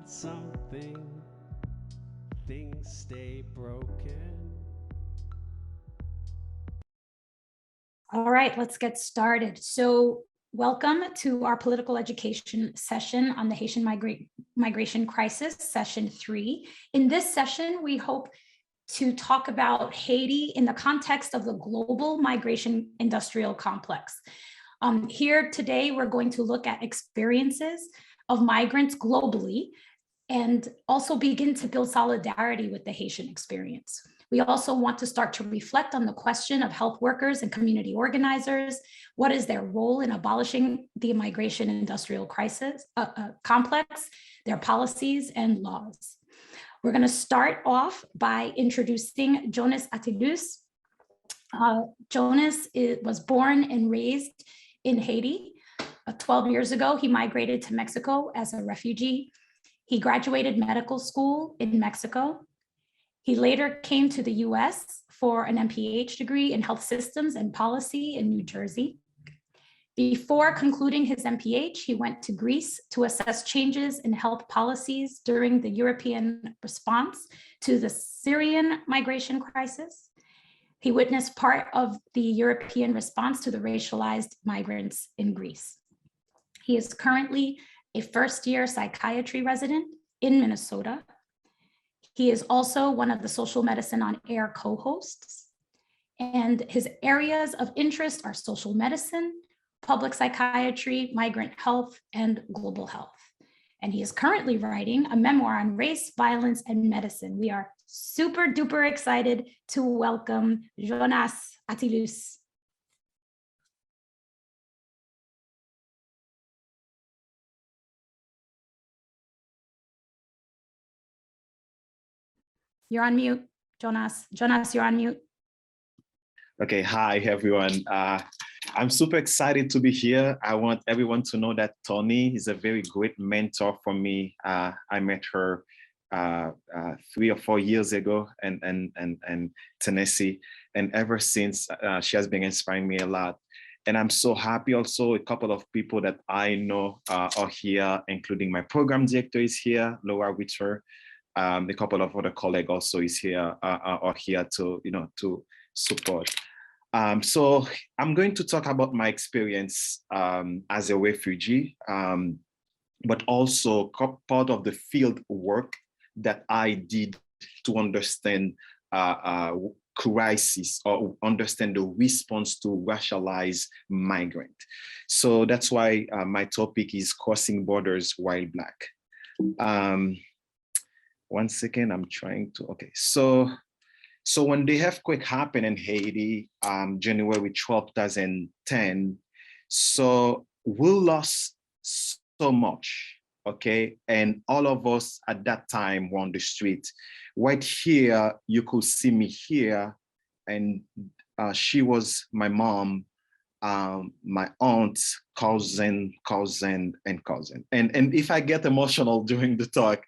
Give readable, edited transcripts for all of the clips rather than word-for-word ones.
Something, things stay broken. All right, let's get started. So welcome to our political education session on the Haitian migration crisis, session 3. In this session, we hope to talk about Haiti in the context of the global migration industrial complex. Here today, we're going to look at experiences of migrants globally and also begin to build solidarity with the Haitian experience. We also want to start to reflect on the question of health workers and community organizers. What is their role in abolishing the migration industrial crisis complex, their policies and laws? We're going to start off by introducing Jonas Attilus. Jonas was born and raised in Haiti. 12 years ago, he migrated to Mexico as a refugee. He graduated medical school in Mexico. He later came to the US for an MPH degree in health systems and policy in New Jersey. Before concluding his MPH, he went to Greece to assess changes in health policies during the European response to the Syrian migration crisis. He witnessed part of the European response to the racialized migrants in Greece. He is currently a first-year psychiatry resident in Minnesota. He is also one of the Social Medicine on Air co-hosts, and his areas of interest are social medicine, public psychiatry, migrant health, and global health. And he is currently writing a memoir on race, violence, and medicine. We are super duper excited to welcome Jonas Attilus. You're on mute, Jonas. Jonas, you're on mute. Okay, hi everyone. I'm super excited to be here. I want everyone to know that Tony is a very great mentor for me. I met her 3 or 4 years ago in Tennessee, and ever since she has been inspiring me a lot. And I'm so happy also a couple of people that I know are here, including my program director is here, Laura Witcher. A couple of other colleagues also is here, are here to, to support. So I'm going to talk about my experience as a refugee, but also part of the field work that I did to understand crisis or understand the response to racialized migrant. So that's why my topic is crossing borders while Black. 1 second, I'm trying to, okay. So when the earthquake happened in Haiti, January 12, 2010, so we lost so much, okay? And all of us at that time were on the street. Right here, you could see me here, and she was my mom, my aunt, cousin, and cousin. And if I get emotional during the talk,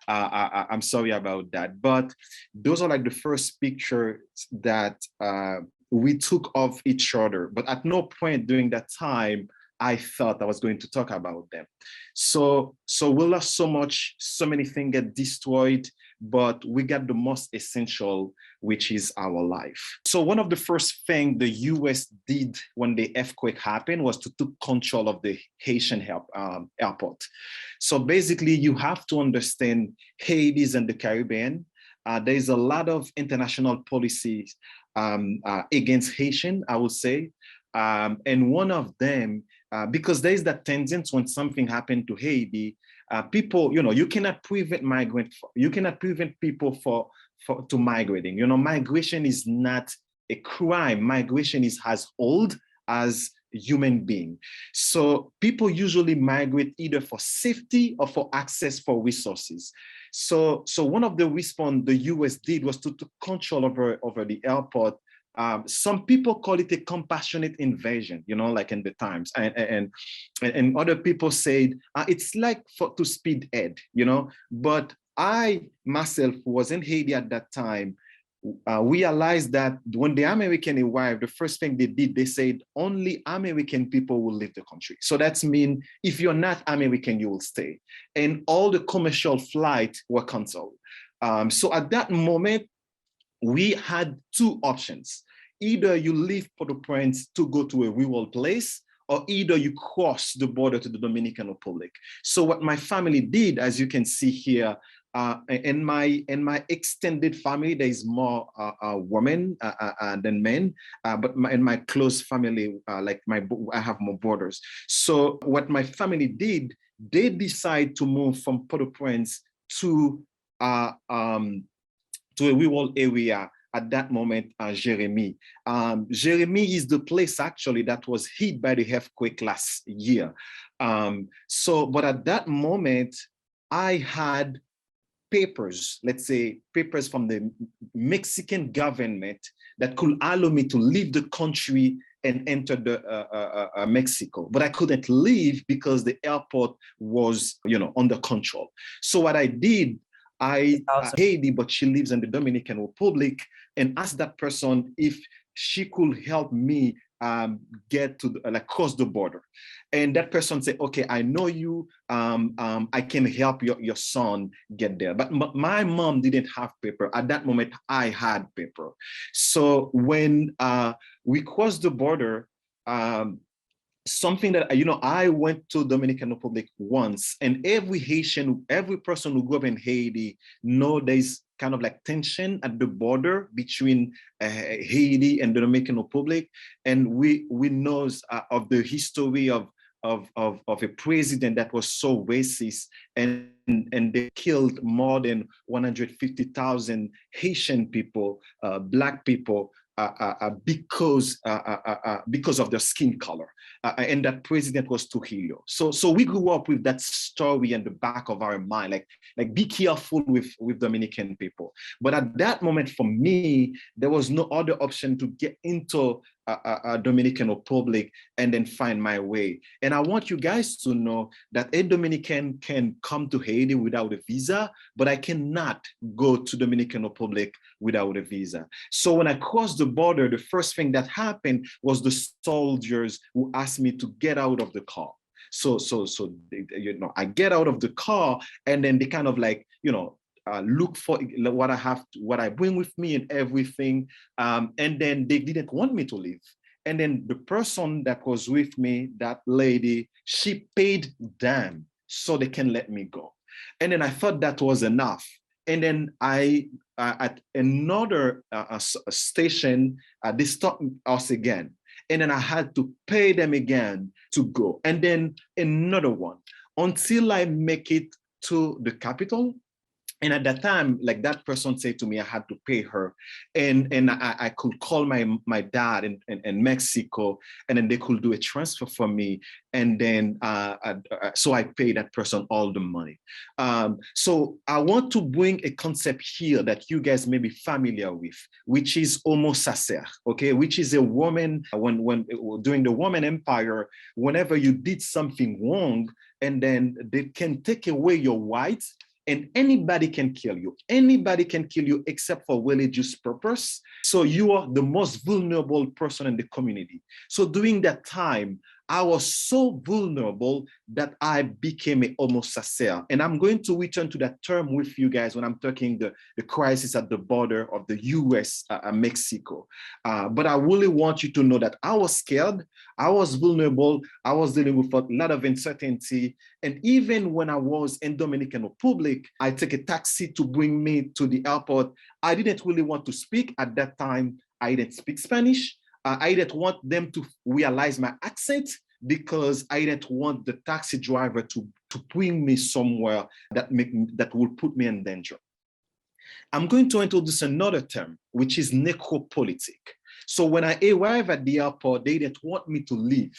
I'm sorry about that, but those are like the first pictures that we took of each other. But at no point during that time, I thought I was going to talk about them. So we lost so much, so many things get destroyed, but we got the most essential, which is our life. So one of the first things the US did when the earthquake happened was to take control of the Haitian airport. So basically you have to understand Haiti is in the Caribbean. There's a lot of international policies against Haitian, I would say. And one of them, because there's that tendency when something happened to Haiti, people, you cannot prevent people to migrating. Migration is not a crime. Migration is as old as human being. So people usually migrate either for safety or for access for resources. So one of the response the US did was to control over the airport. Some people call it a compassionate invasion, like in the Times, and other people said it's like to speed ahead, but I myself was in Haiti at that time realized that when the American arrived, the first thing they did, they said only American people will leave the country. So that's mean if you're not American, you will stay. And all the commercial flights were canceled. So at that moment, we had two options. Either you leave Port-au-Prince to go to a rural place, or either you cross the border to the Dominican Republic. So what my family did, as you can see here, in my extended family, there is more women than men, but in my close family, I have more brothers. So what my family did, they decide to move from Port-au-Prince to a rural area. At that moment, Jeremy. Jeremy is the place actually that was hit by the earthquake last year. But at that moment, I had papers, let's say papers from the Mexican government that could allow me to leave the country and enter Mexico, but I couldn't leave because the airport was, under control. So what I did, I Haiti, but she lives in the Dominican Republic, and asked that person if she could help me get to cross the border. And that person said, okay, I know you, I can help your son get there. But my mom didn't have paper. At that moment, I had paper. So when we crossed the border, something that, I went to Dominican Republic once, and every Haitian, every person who grew up in Haiti know there's kind of like tension at the border between Haiti and the Dominican Republic. And we know of the history of a president that was so racist, and they killed more than 150,000 Haitian people, Black people, because of their skin color. And that president was Trujillo. So we grew up with that story in the back of our mind, like be careful with Dominican people. But at that moment, for me, there was no other option to get into Dominican Republic and then find my way. And I want you guys to know that a Dominican can come to Haiti without a visa, but I cannot go to Dominican Republic without a visa. So when I crossed the border, the first thing that happened was the soldiers who asked me to get out of the car. So I get out of the car, and then they kind of look for what I bring with me and everything. And then they didn't want me to leave. And then the person that was with me, that lady, she paid them so they can let me go. And then I thought that was enough. And then at another station, they stopped us again. And then I had to pay them again to go. And then another one until I make it to the capital. And at that time, like that person said to me, I had to pay her. And I could call my dad in Mexico, and then they could do a transfer for me. And then, so I paid that person all the money. So I want to bring a concept here that you guys may be familiar with, which is homo sacer, okay? Which is a woman, when during the Roman Empire, whenever you did something wrong, and then they can take away your rights, and anybody can kill you. Anybody can kill you except for religious purpose. So you are the most vulnerable person in the community. So during that time, I was so vulnerable that I became a homo sacer. And I'm going to return to that term with you guys when I'm talking the crisis at the border of the US, Mexico. But I really want you to know that I was scared, I was vulnerable, I was dealing with a lot of uncertainty. And even when I was in Dominican Republic, I took a taxi to bring me to the airport. I didn't really want to speak at that time. I didn't speak Spanish. I didn't want them to realize my accent because I didn't want the taxi driver to bring me somewhere that will put me in danger. I'm going to introduce another term, which is necropolitic. So when I arrive at the airport, they didn't want me to leave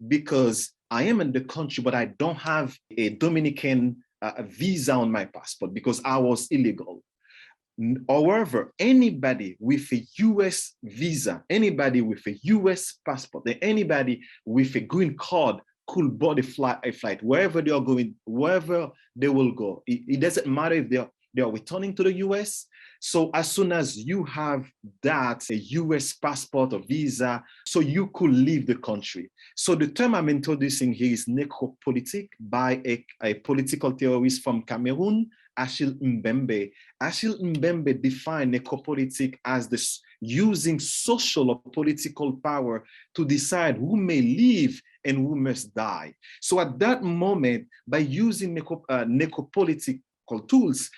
because I am in the country, but I don't have a Dominican visa on my passport because I was illegal. However, anybody with a US visa, anybody with a US passport, anybody with a green card could board a flight wherever they are going, wherever they will go. It doesn't matter if they are returning to the US. So as soon as you have that, a US passport or visa, so you could leave the country. So the term I'm introducing here is necropolitic by a political theorist from Cameroon, Achille Mbembe. Achille Mbembe defined necropolitic as this using social or political power to decide who may live and who must die. So at that moment, by using necropolitical tools,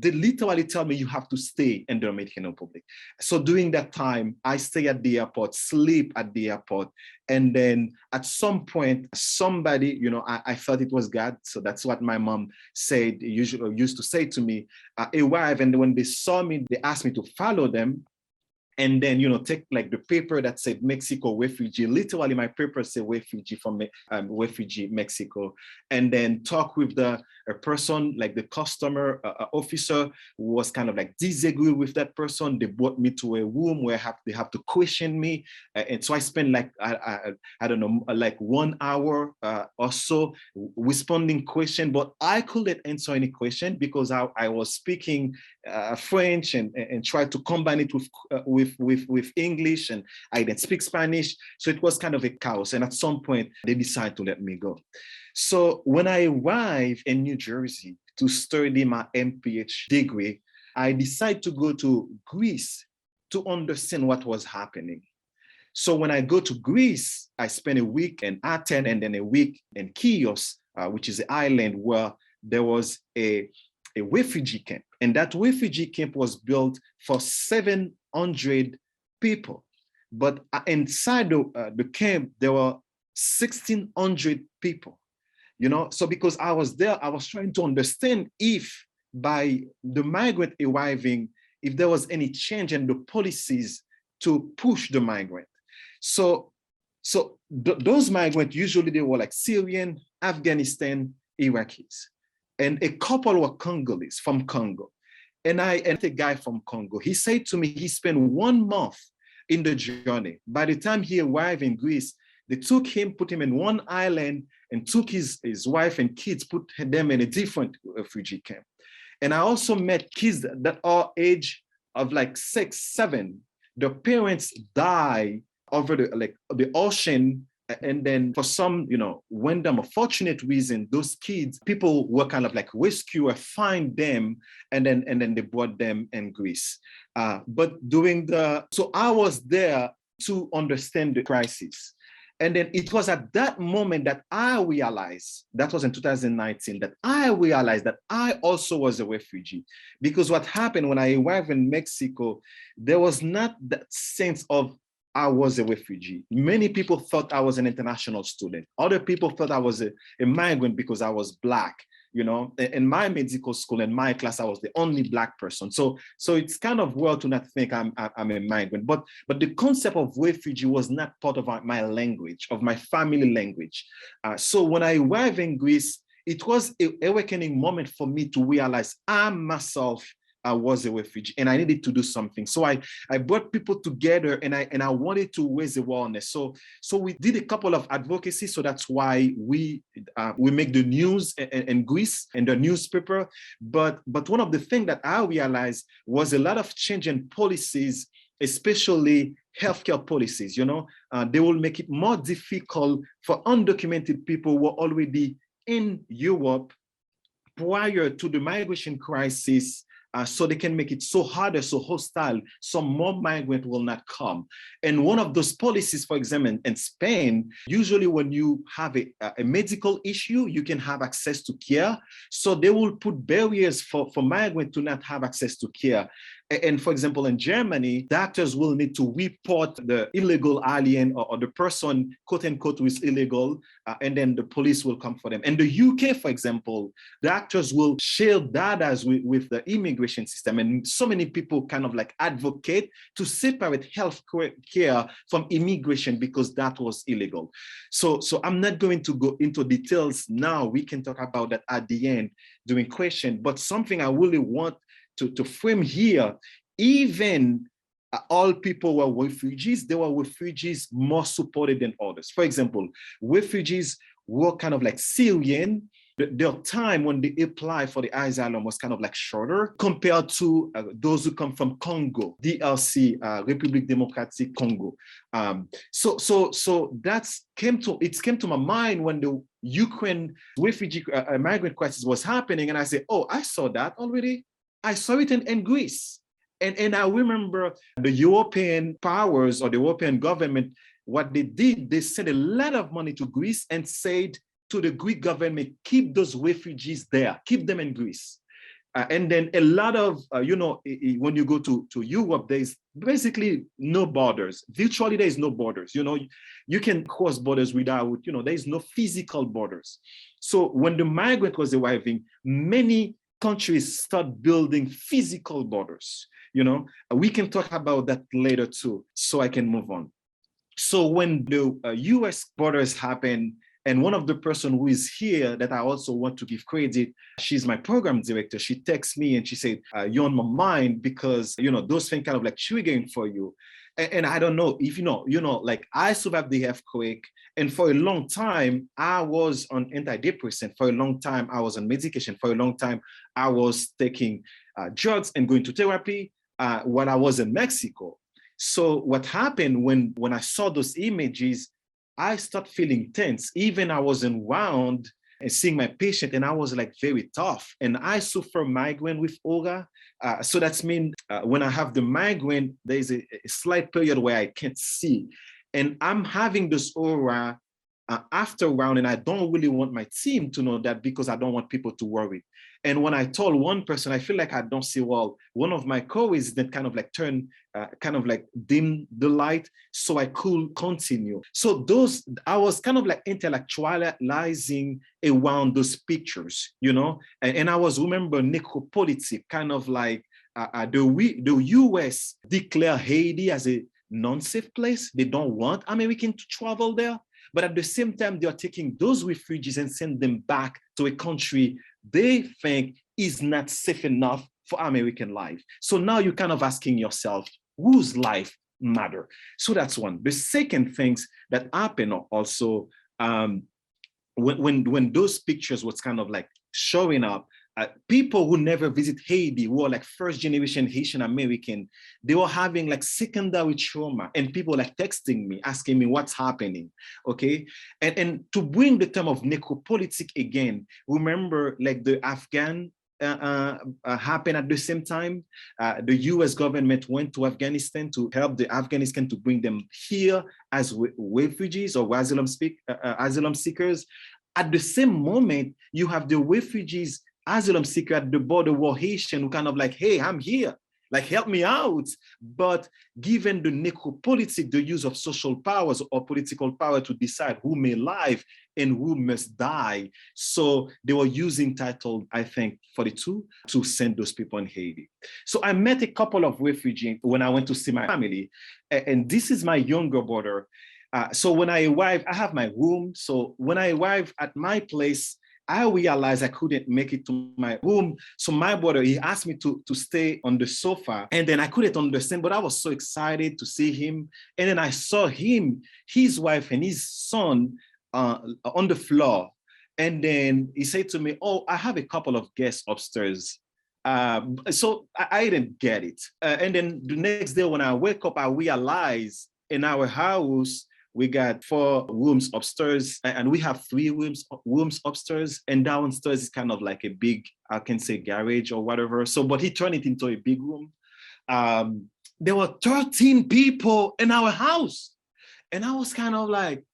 they literally tell me you have to stay in the Dominican Republic. So during that time, I stay at the airport, sleep at the airport. And then at some point, somebody, I thought it was God. So that's what my mom said, usually used to say to me, arrive. And when they saw me, they asked me to follow them. And then, take like the paper that said Mexico refugee. Literally, my paper said refugee from refugee Mexico. And then talk with a person, like the customer officer, who was kind of like disagree with that person. They brought me to a room where they have to question me. And so I spent like, I don't know, like 1 hour or so responding question, but I couldn't answer any question because I was speaking French and tried to combine it with English, and I didn't speak Spanish. So it was kind of a chaos. And at some point, they decided to let me go. So when I arrived in New Jersey to study my MPH degree, I decided to go to Greece to understand what was happening. So when I go to Greece, I spent a week in Athens and then a week in Chios, which is an island where there was a refugee camp. And that refugee camp was built for 700 people. But inside the camp, there were 1,600 people. So because I was there, I was trying to understand if by the migrant arriving, if there was any change in the policies to push the migrant. So those migrants, usually they were like Syrian, Afghanistan, Iraqis. And a couple were Congolese from Congo. And a guy from Congo, he said to me, he spent 1 month in the journey. By the time he arrived in Greece, they took him, put him in one island, and took his wife and kids, put them in a different refugee camp. And I also met kids that are age of like 6, 7. Their parents die over the ocean. And then for some, random or fortunate reason, those kids, people were kind of like rescue or find them, and then they brought them in Greece. But so I was there to understand the crisis. And then it was at that moment that I realized, that was in 2019, that I realized that I also was a refugee. Because what happened when I arrived in Mexico, there was not that sense of I was a refugee. Many people thought I was an international student. Other people thought I was a migrant because I was Black. In my medical school, in my class, I was the only Black person. So it's kind of well to not think I'm a migrant. But the concept of refugee was not part of my language, of my family language. So when I arrived in Greece, it was an awakening moment for me to realize I myself was a refugee and I needed to do something. So I brought people together and I wanted to raise awareness. So we did a couple of advocacy. So that's why we make the news in Greece and the newspaper. But one of the things that I realized was a lot of change in policies, especially healthcare policies. They will make it more difficult for undocumented people who are already in Europe prior to the migration crisis. So they can make it so harder, so hostile, so more migrants will not come. And one of those policies, for example, in Spain, usually when you have a medical issue, you can have access to care. So they will put barriers for migrants to not have access to care. And for example, in Germany, doctors will need to report the illegal alien or the person, quote unquote, who is illegal, and then the police will come for them. In the UK, for example, doctors will share data with the immigration system. And so many people kind of like advocate to separate health care from immigration because that was illegal. So I'm not going to go into details now. We can talk about that at the end during question, but something I really want to frame here, even all people were refugees, there were refugees more supported than others. For example, refugees were kind of like Syrian, their time when they apply for the asylum was kind of like shorter compared to those who come from Congo, DRC, Republic Democratic Congo. So that's came to my mind when the Ukraine refugee migrant crisis was happening, and I said, oh, I saw that already. I saw it in Greece. And I remember the European powers or the European government, what they did, they sent a lot of money to Greece and said to the Greek government, keep those refugees there, keep them in Greece. And then a lot of, when you go to Europe, there's basically no borders. Virtually, there is no borders. You can cross borders without, there is no physical borders. So when the migrant was arriving, many countries start building physical borders. We can talk about that later too, so I can move on. So when the US borders happen, and one of the person who is here that I also want to give credit, she's my program director. She texts me and she said, you're on my mind because, those things kind of like triggering for you. And I don't know if like I survived the earthquake, and for a long time, I was on antidepressant. For a long time, I was on medication. For a long time, I was taking drugs and going to therapy when I was in Mexico. So what happened when I saw those images, I started feeling tense. Even I was around and seeing my patient, and I was like very tough. And I suffer migraine with aura. So that's mean when I have the migraine, there's a slight period where I can't see. And I'm having this aura after round, and I don't really want my team to know that because I don't want people to worry. And when I told one person, I feel like I don't see well. One of my colleagues then kind of like dim the light so I could continue. So I was kind of like intellectualizing around those pictures, and I was remember necropolitic, kind of like the US declare Haiti as a non-safe place. They don't want Americans to travel there. But at the same time, they are taking those refugees and send them back to a country they think is not safe enough for American life. So now you're kind of asking yourself, whose life matter? So that's one. The second things that happen also, when those pictures was kind of like showing up, people who never visit Haiti, who are like first generation Haitian American, they were having like secondary trauma, and people like texting me, asking me what's happening, okay? And to bring the term of necropolitic again, remember like the Afghan happened at the same time. The US government went to Afghanistan to help the Afghanistan to bring them here as refugees or asylum seekers. At the same moment, you have the refugees asylum seeker at the border were Haitian who kind of like, hey, I'm here, like help me out. But given the necropolitic, the use of social powers or political power to decide who may live and who must die. So they were using Title, I think, 42 to send those people in Haiti. So I met a couple of refugees when I went to see my family, and this is my younger brother. So when I arrived, I have my room. So when I arrived at my place, I realized I couldn't make it to my room. So my brother, he asked me to stay on the sofa, and then I couldn't understand, but I was so excited to see him. And then I saw him, his wife and his son on the floor. And then he said to me, oh, I have a couple of guests upstairs. So I didn't get it. And then the next day when I wake up, I realized in our house, we got 4 rooms upstairs, and we have 3 rooms upstairs, and downstairs is kind of like a big, I can say garage or whatever. So, but he turned it into a big room. There were 13 people in our house. And I was kind of like,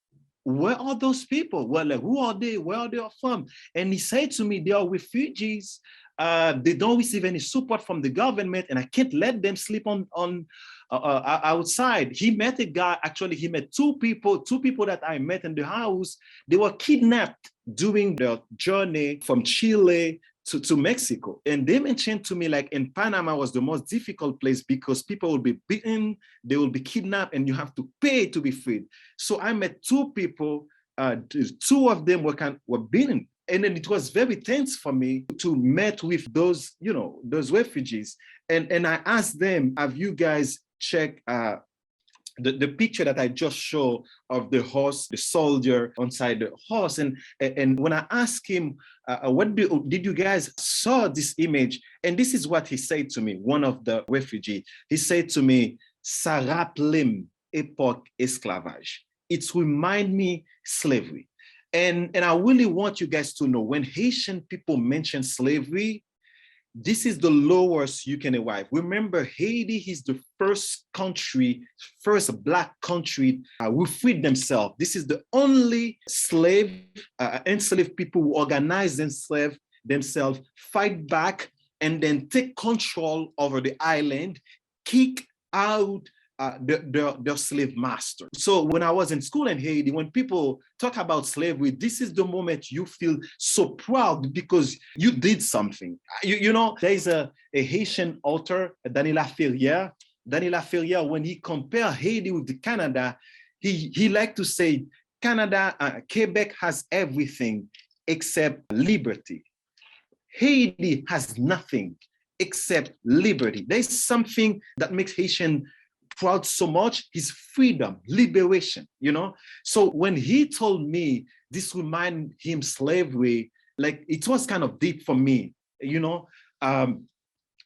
where are those people? Well, like, who are they? Where are they from? And he said to me, they are refugees. They don't receive any support from the government, and I can't let them sleep on outside. He met a guy, actually, he met two people that I met in the house. They were kidnapped during their journey from Chile to Mexico. And they mentioned to me, like, in Panama was the most difficult place because people will be beaten, they will be kidnapped, and you have to pay to be freed. So I met 2 people, 2 of them were beaten. And then it was very tense for me to meet with those, those refugees. And I asked them, have you guys checked the picture that I just showed of the horse, the soldier inside the horse. And when I asked him, did you guys saw this image? And this is what he said to me, one of the refugees. He said to me, ça rappelle époque esclavage. It remind me slavery. And I really want you guys to know, when Haitian people mention slavery, this is the lowest you can arrive. Remember, Haiti is the first country, first Black country who freed themselves. This is the only enslaved people who organize themselves, fight back, and then take control over the island, kick out their slave master. So when I was in school in Haiti, when people talk about slavery, this is the moment you feel so proud because you did something. You know, there is a Haitian author, Daniela Ferrier, when he compared Haiti with Canada, he liked to say, Quebec has everything except liberty. Haiti has nothing except liberty. There's something that makes Haitian proud so much, his freedom, liberation, you know? So when he told me this reminded him slavery, like it was kind of deep for me, you know? And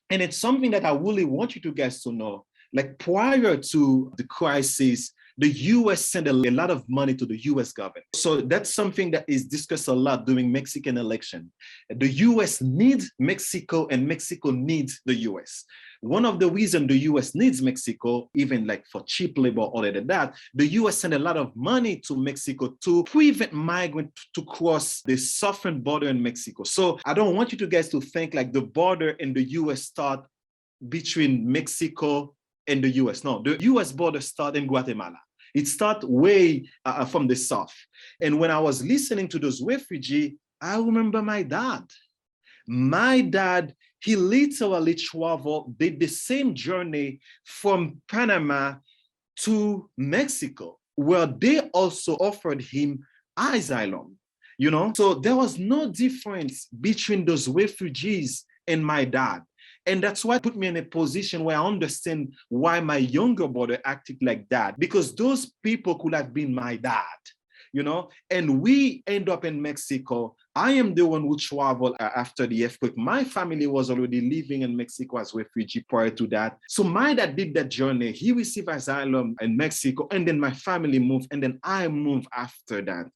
it's something that I really want you guys to know. Like prior to the crisis, the US sent a lot of money to the US government. So that's something that is discussed a lot during Mexican election. The US needs Mexico and Mexico needs the US. One of the reasons the US needs Mexico, even like for cheap labor, other than that, the US sent a lot of money to Mexico to prevent migrants to cross the southern border in Mexico. So I don't want you guys to think like the border in the US start between Mexico and the US. No, the US border starts in Guatemala. It starts way from the south. And when I was listening to those refugees, I remember my dad. My dad, he literally traveled, did the same journey from Panama to Mexico, where they also offered him asylum, you know? So there was no difference between those refugees and my dad. And that's why it put me in a position where I understand why my younger brother acted like that, because those people could have been my dad, you know? And we end up in Mexico. I am the one who traveled after the earthquake. My family was already living in Mexico as refugee prior to that. So my dad did that journey. He received asylum in Mexico, and then my family moved, and then I moved after that,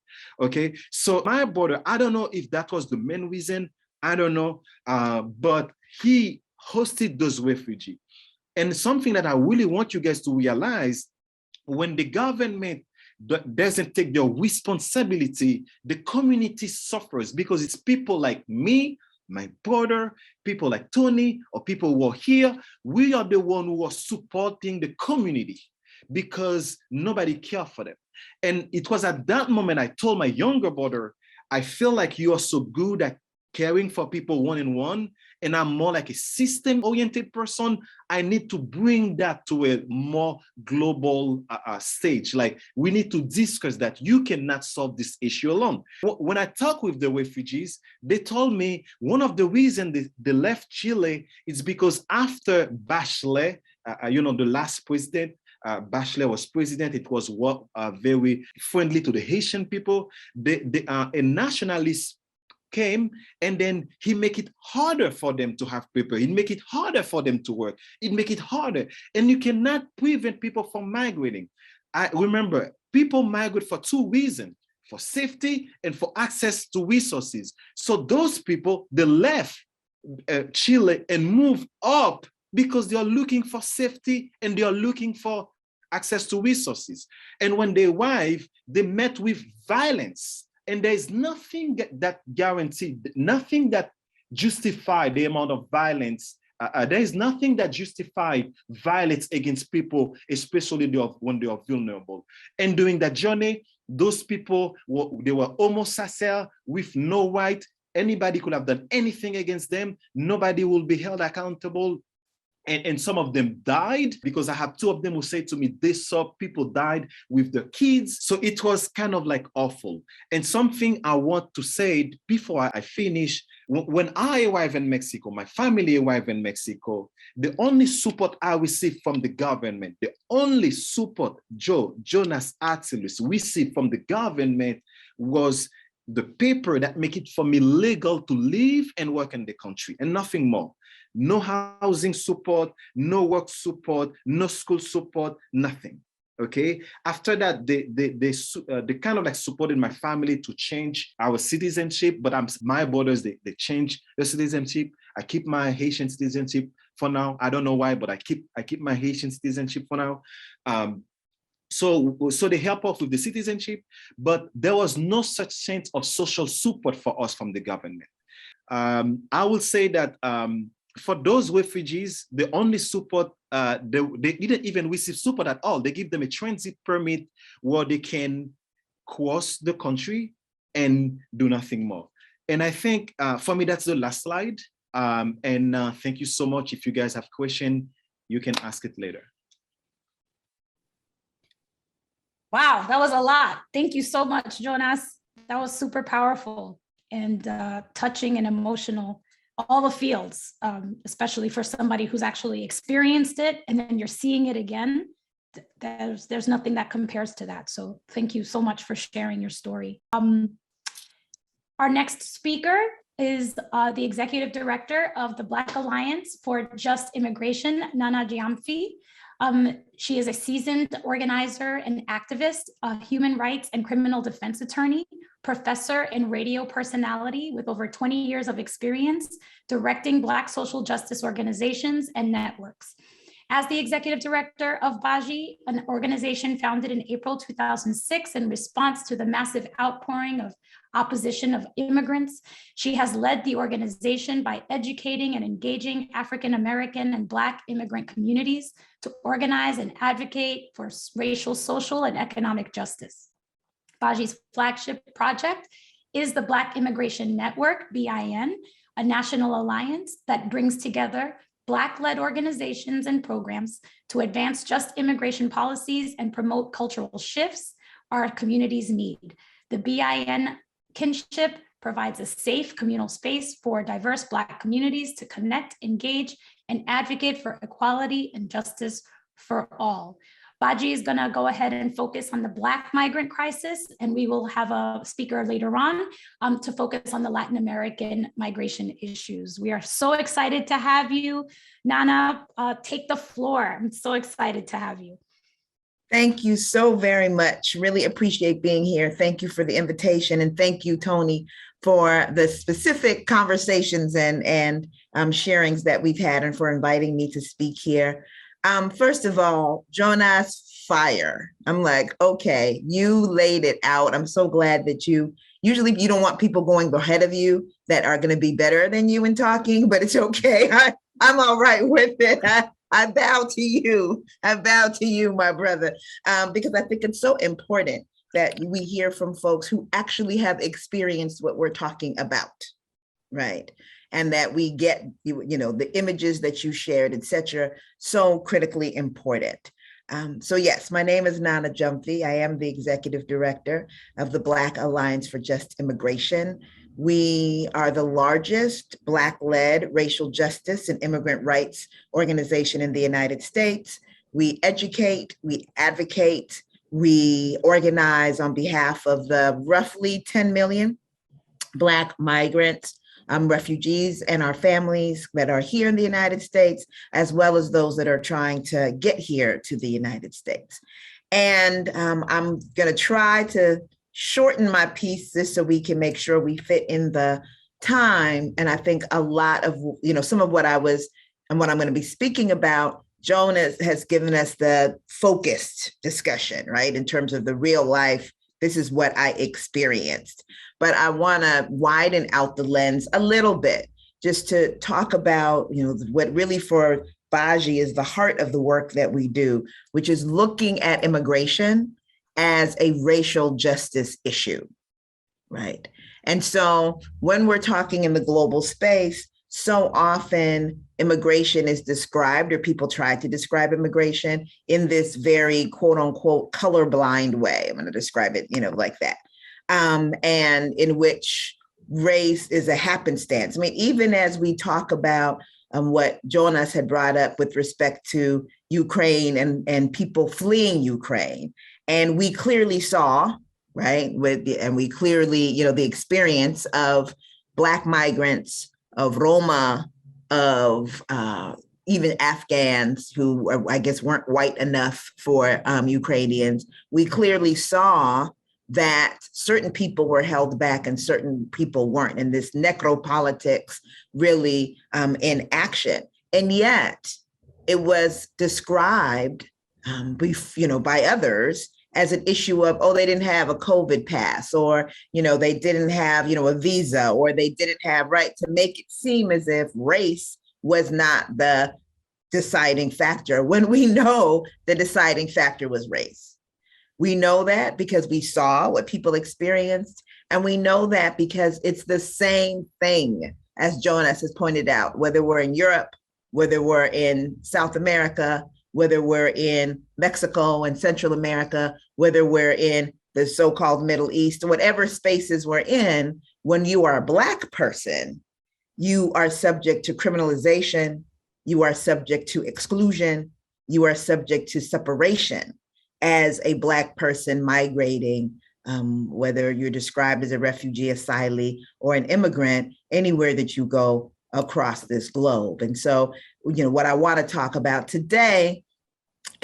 okay? So my brother, I don't know if that was the main reason, I don't know, but he hosted those refugees. And something that I really want you guys to realize, when the government doesn't take their responsibility, the community suffers, because it's people like me, my brother, people like Tony, or people who are here. We are the one who are supporting the community because nobody cares for them. And it was at that moment I told my younger brother, I feel like you are so good at caring for people one-on-one, and I'm more like a system-oriented person. I need to bring that to a more global stage. Like, we need to discuss that. You cannot solve this issue alone. When I talk with the refugees, they told me one of the reasons they left Chile is because after Bachelet, you know, the last president, Bachelet was president, it was very friendly to the Haitian people. A nationalist came, and then he make it harder for them to have paper. He make it harder for them to work. It make it harder. And you cannot prevent people from migrating. I remember people migrate for two reasons: for safety and for access to resources. So those people, they left Chile and moved up because they are looking for safety and they are looking for access to resources. And when they arrive, they met with violence. And there's nothing that guaranteed, nothing that justified the amount of violence. There is nothing that justified violence against people, especially when they are vulnerable. And during that journey, those people, they were homosexual with no right. Anybody could have done anything against them. Nobody will be held accountable. And some of them died, because I have two of them who say to me, they saw people died with their kids. So it was kind of like awful. And something I want to say before I finish, when I arrived in Mexico, my family arrived in Mexico, the only support I received from the government, the only support Jonas Attilus received from the government was the paper that make it for me legal to live and work in the country, and nothing more. No housing support, no work support, no school support, nothing. Okay. After that, they kind of like supported my family to change our citizenship, but my brothers, they changed the citizenship. I keep my Haitian citizenship for now. I don't know why, but I keep my Haitian citizenship for now. So they help us with the citizenship, but there was no such sense of social support for us from the government. I will say that for those refugees, the only support, they didn't even receive support at all. They give them a transit permit where they can cross the country and do nothing more. And I think for me, that's the last slide. Thank you so much. If you guys have questions, you can ask it later. Wow, that was a lot. Thank you so much, Jonas. That was super powerful and touching and emotional. All the fields, especially for somebody who's actually experienced it, and then you're seeing it again. There's nothing that compares to that. So thank you so much for sharing your story. Our next speaker is the Executive Director of the Black Alliance for Just Immigration, Nana Gyamfi. She is a seasoned organizer and activist, a human rights and criminal defense attorney, professor and radio personality with over 20 years of experience directing Black social justice organizations and networks. As the executive director of BAJI, an organization founded in April 2006 in response to the massive outpouring of opposition of immigrants, she has led the organization by educating and engaging African American and Black immigrant communities to organize and advocate for racial, social, and economic justice. BAJI's flagship project is the Black Immigration Network, BIN, a national alliance that brings together Black-led organizations and programs to advance just immigration policies and promote cultural shifts our communities need. The BIN kinship provides a safe communal space for diverse Black communities to connect, engage, and advocate for equality and justice for all. BAJI is going to go ahead and focus on the Black migrant crisis, and we will have a speaker later on to focus on the Latin American migration issues. We are so excited to have you. Nana, take the floor. I'm so excited to have you. Thank you so very much. Really appreciate being here. Thank you for the invitation, and thank you, Tony, for the specific conversations and sharings that we've had, and for inviting me to speak here. First of all, Jonas, fire. I'm like, okay, you laid it out. I'm so glad that usually you don't want people going ahead of you that are going to be better than you in talking, but it's okay. I'm all right with it. I bow to you. I bow to you, my brother, because I think it's so important that we hear from folks who actually have experienced what we're talking about, right? And that we get, the images that you shared, et cetera, so critically important. So yes, my name is Nana Gyamfi. I am the executive director of the Black Alliance for Just Immigration. We are the largest Black-led racial justice and immigrant rights organization in the United States. We educate, we advocate, we organize on behalf of the roughly 10 million Black migrants, refugees, and our families that are here in the United States, as well as those that are trying to get here to the United States. And I'm going to try to shorten my piece just so we can make sure we fit in the time. And I think a lot of, some of what I'm going to be speaking about, Jonas has given us the focused discussion, right? In terms of the real life, this is what I experienced. But I want to widen out the lens a little bit, just to talk about, what really for BAJI is the heart of the work that we do, which is looking at immigration as a racial justice issue, right? And so when we're talking in the global space, so often immigration is described, or people try to describe immigration in this very quote unquote colorblind way. I'm going to describe it, like that. And in which race is a happenstance. I mean, even as we talk about what Jonas had brought up with respect to Ukraine and people fleeing Ukraine, and we clearly saw, right, and we clearly, the experience of Black migrants, of Roma, of even Afghans who I guess weren't white enough for Ukrainians. We clearly saw that certain people were held back and certain people weren't, and this necropolitics really in action. And yet it was described by others as an issue of, oh, they didn't have a COVID pass, or, they didn't have, a visa, or they didn't have, right, to make it seem as if race was not the deciding factor, when we know the deciding factor was race. We know that because we saw what people experienced, and we know that because it's the same thing, as Jonas has pointed out, whether we're in Europe, whether we're in South America, whether we're in Mexico and Central America, whether we're in the so-called Middle East, whatever spaces we're in, when you are a Black person, you are subject to criminalization, you are subject to exclusion, you are subject to separation as a Black person migrating, whether you're described as a refugee, asylee, or an immigrant, anywhere that you go across this globe. And so, what I want to talk about today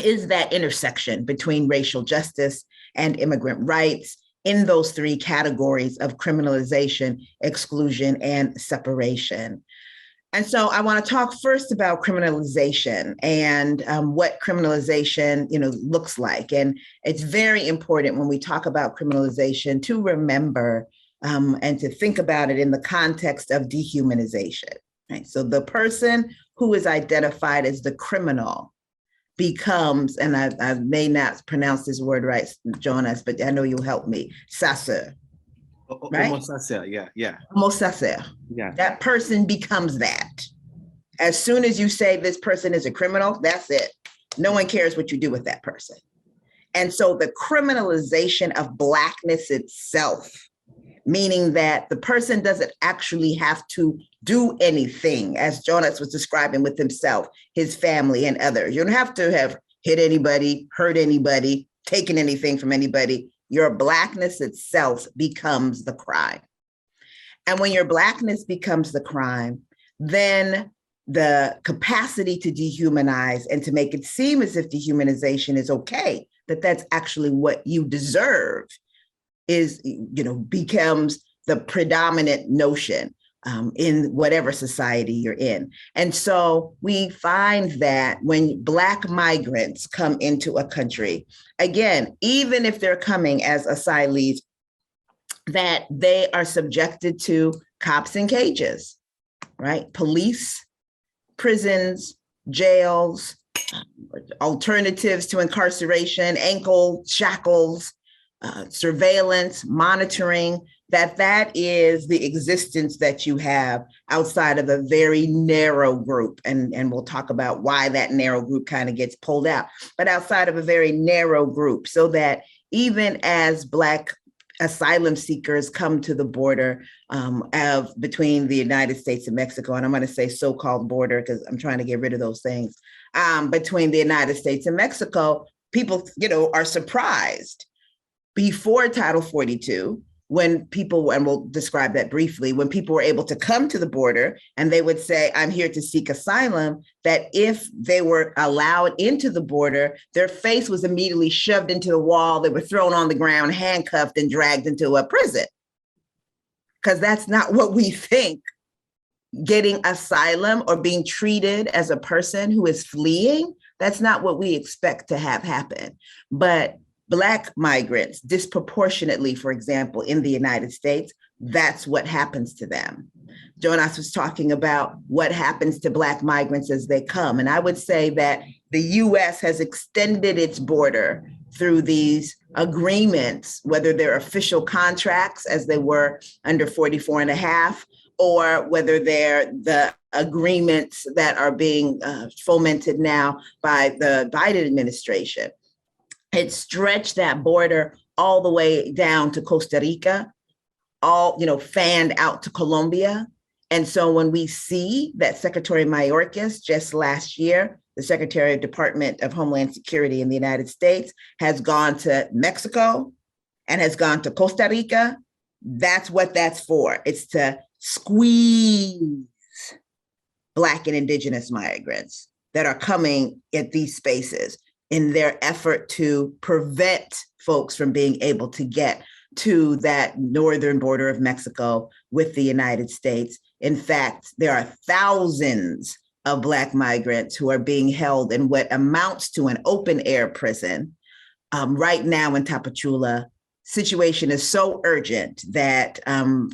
is that intersection between racial justice and immigrant rights in those three categories of criminalization, exclusion, and separation. And so I want to talk first about criminalization and what criminalization, looks like. And it's very important when we talk about criminalization to remember and to think about it in the context of dehumanization. Right? So the person who is identified as the criminal becomes, and I may not pronounce this word right, Jonas, but I know you'll help me, chasseur. Right? Homosacer. Yeah. That person becomes that. As soon as you say this person is a criminal, that's it. No one cares what you do with that person. And so the criminalization of Blackness itself, meaning that the person doesn't actually have to do anything, as Jonas was describing with himself, his family, and others. You don't have to have hit anybody, hurt anybody, taken anything from anybody. Your Blackness itself becomes the crime. And when your Blackness becomes the crime, then the capacity to dehumanize and to make it seem as if dehumanization is okay, that that's actually what you deserve, is, becomes the predominant notion in whatever society you're in. And so we find that when Black migrants come into a country, again, even if they're coming as asylees, that they are subjected to cops in cages, right? Police, prisons, jails, alternatives to incarceration, ankle shackles, surveillance, monitoring, that is the existence that you have outside of a very narrow group. And we'll talk about why that narrow group kind of gets pulled out, but outside of a very narrow group, so that even as Black asylum seekers come to the border between the United States and Mexico, and I'm going to say so-called border because I'm trying to get rid of those things, between the United States and Mexico, people, are surprised. Before Title 42, when people, and we'll describe that briefly, when people were able to come to the border and they would say, I'm here to seek asylum, that if they were allowed into the border, their face was immediately shoved into the wall. They were thrown on the ground, handcuffed, and dragged into a prison. Because that's not what we think getting asylum or being treated as a person who is fleeing, that's not what we expect to have happen. But Black migrants disproportionately, for example, in the United States, that's what happens to them. Jonas was talking about what happens to Black migrants as they come. And I would say that the US has extended its border through these agreements, whether they're official contracts as they were under 44 and a half, or whether they're the agreements that are being fomented now by the Biden administration. It stretched that border all the way down to Costa Rica, all, fanned out to Colombia. And so when we see that Secretary Mayorkas just last year, the Secretary of Department of Homeland Security in the United States, has gone to Mexico and has gone to Costa Rica, that's what that's for. It's to squeeze Black and Indigenous migrants that are coming at these spaces in their effort to prevent folks from being able to get to that northern border of Mexico with the United States. In fact, there are thousands of Black migrants who are being held in what amounts to an open air prison right now in Tapachula. Situation is so urgent that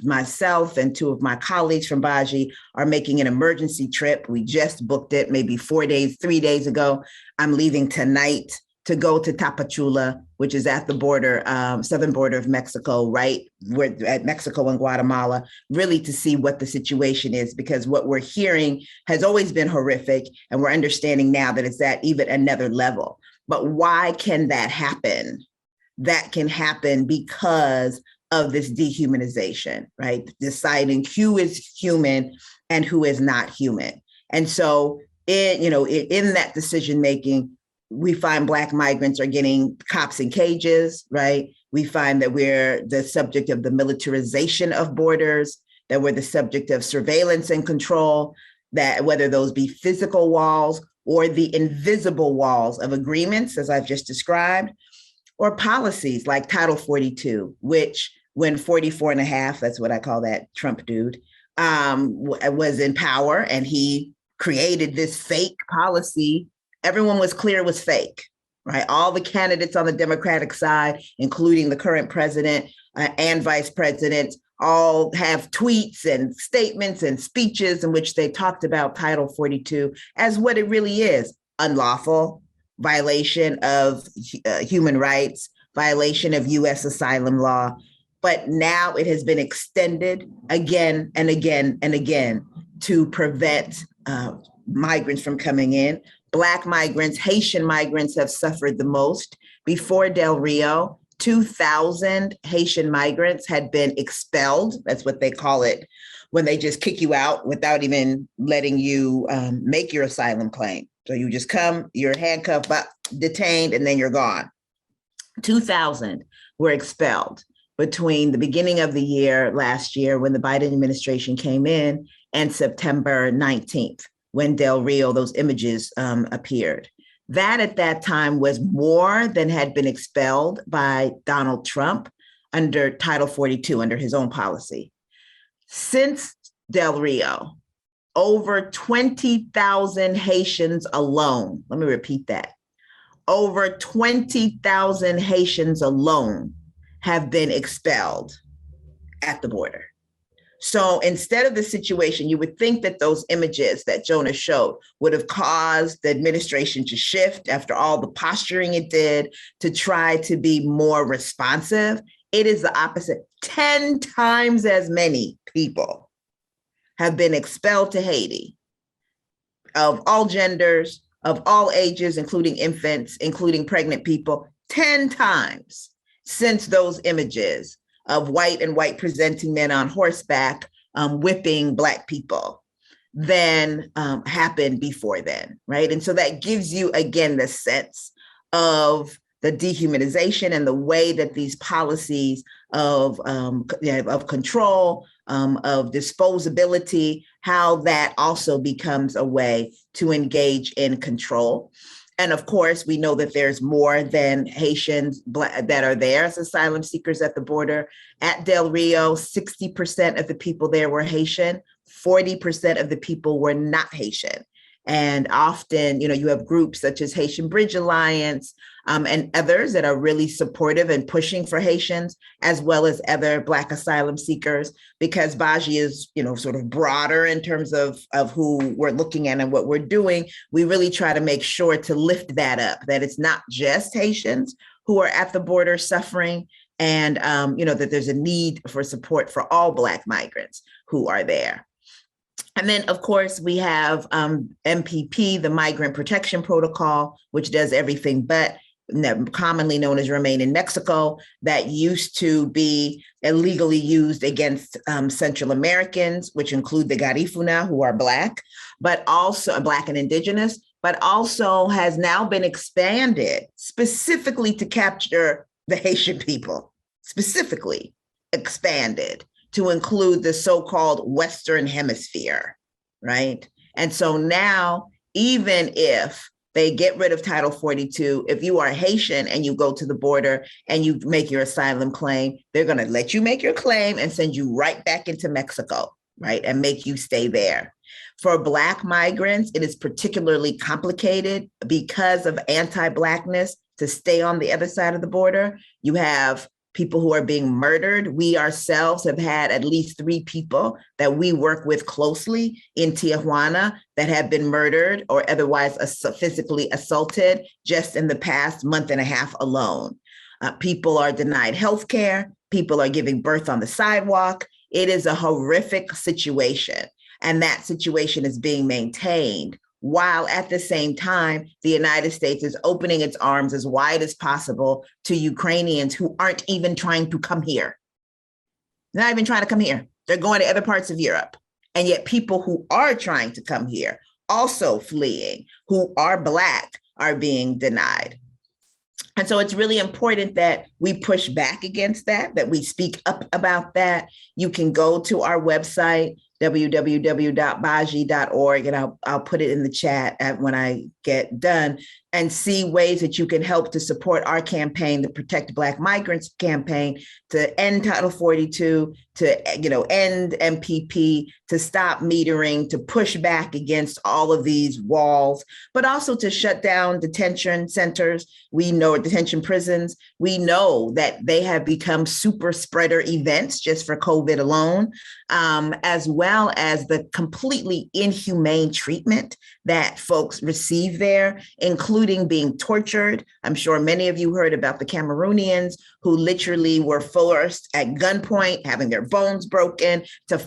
myself and two of my colleagues from Baji are making an emergency trip. We just booked it maybe 3 days ago. I'm leaving tonight to go to Tapachula, which is at the border, southern border of Mexico, right? We're at Mexico and Guatemala, really to see what the situation is, because what we're hearing has always been horrific, and we're understanding now that it's at even another level. But why can that happen? That can happen because of this dehumanization, right? Deciding who is human and who is not human. And so in that decision-making, we find Black migrants are getting cops in cages, right? We find that we're the subject of the militarization of borders, that we're the subject of surveillance and control, that whether those be physical walls or the invisible walls of agreements, as I've just described, or policies like Title 42, which when 44 and a half, that's what I call that Trump dude, was in power and he created this fake policy, everyone was clear it was fake, right? All the candidates on the Democratic side, including the current president and vice president, all have tweets and statements and speeches in which they talked about Title 42 as what it really is: unlawful, violation of human rights, violation of U.S. asylum law. But now it has been extended again and again and again to prevent migrants from coming in. Black migrants, Haitian migrants have suffered the most. Before Del Rio, 2,000 Haitian migrants had been expelled. That's what they call it when they just kick you out without even letting you make your asylum claim. So you just come, you're handcuffed, detained, and then you're gone. 2,000 were expelled between the beginning of the year last year when the Biden administration came in and September 19th, when Del Rio, those images appeared. That at that time was more than had been expelled by Donald Trump under Title 42, under his own policy. Since Del Rio, over 20,000 Haitians alone, let me repeat that, over 20,000 Haitians alone have been expelled at the border. So instead of the situation, you would think that those images that Jonah showed would have caused the administration to shift after all the posturing it did to try to be more responsive. It is the opposite. 10 times as many people have been expelled to Haiti, of all genders, of all ages, including infants, including pregnant people, 10 times since those images of white and white presenting men on horseback whipping Black people than happened before then, right? And so that gives you, again, the sense of the dehumanization and the way that these policies of control, of disposability, how that also becomes a way to engage in control. And of course, we know that there's more than Haitians that are there as asylum seekers at the border. At Del Rio, 60% of the people there were Haitian, 40% of the people were not Haitian. And often, you have groups such as Haitian Bridge Alliance and others that are really supportive and pushing for Haitians, as well as other Black asylum seekers, because Baji is, sort of broader in terms of who we're looking at and what we're doing. We really try to make sure to lift that up, that it's not just Haitians who are at the border suffering, and that there's a need for support for all Black migrants who are there. And then, of course, we have MPP, the Migrant Protection Protocol, which does everything but commonly known as remain in Mexico, that used to be illegally used against Central Americans, which include the Garifuna, who are Black, but also Black and Indigenous, but also has now been expanded specifically to capture the Haitian people, specifically expanded to include the so-called Western Hemisphere, right? And so now, even if they get rid of Title 42, if you are Haitian and you go to the border and you make your asylum claim, they're going to let you make your claim and send you right back into Mexico, right? And make you stay there. For Black migrants, it is particularly complicated because of anti-Blackness to stay on the other side of the border. You have people who are being murdered. We ourselves have had at least 3 people that we work with closely in Tijuana that have been murdered or otherwise physically assaulted just in the past month and a half alone. People are denied health care. People are giving birth on the sidewalk. It is a horrific situation. And that situation is being maintained while at the same time, the United States is opening its arms as wide as possible to Ukrainians who aren't even trying to come here. They're not even trying to come here. They're going to other parts of Europe. And yet people who are trying to come here, also fleeing, who are Black, are being denied. And so it's really important that we push back against that we speak up about that. You can go to our website, www.baji.org, and I'll put it in the chat when I get done, and see ways that you can help to support our campaign, the Protect Black Migrants campaign, to end Title 42, to end MPP, to stop metering, to push back against all of these walls, but also to shut down detention centers. We know detention prisons. We know that they have become super spreader events just for COVID alone, as well as the completely inhumane treatment that folks receive there, including being tortured. I'm sure many of you heard about the Cameroonians who literally were forced at gunpoint, having their bones broken, to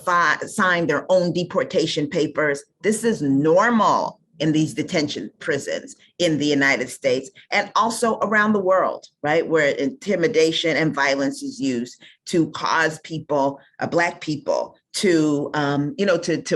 sign their own deportation papers. This is normal in these detention prisons in the United States and also around the world, right? Where intimidation and violence is used to cause people, Black people, to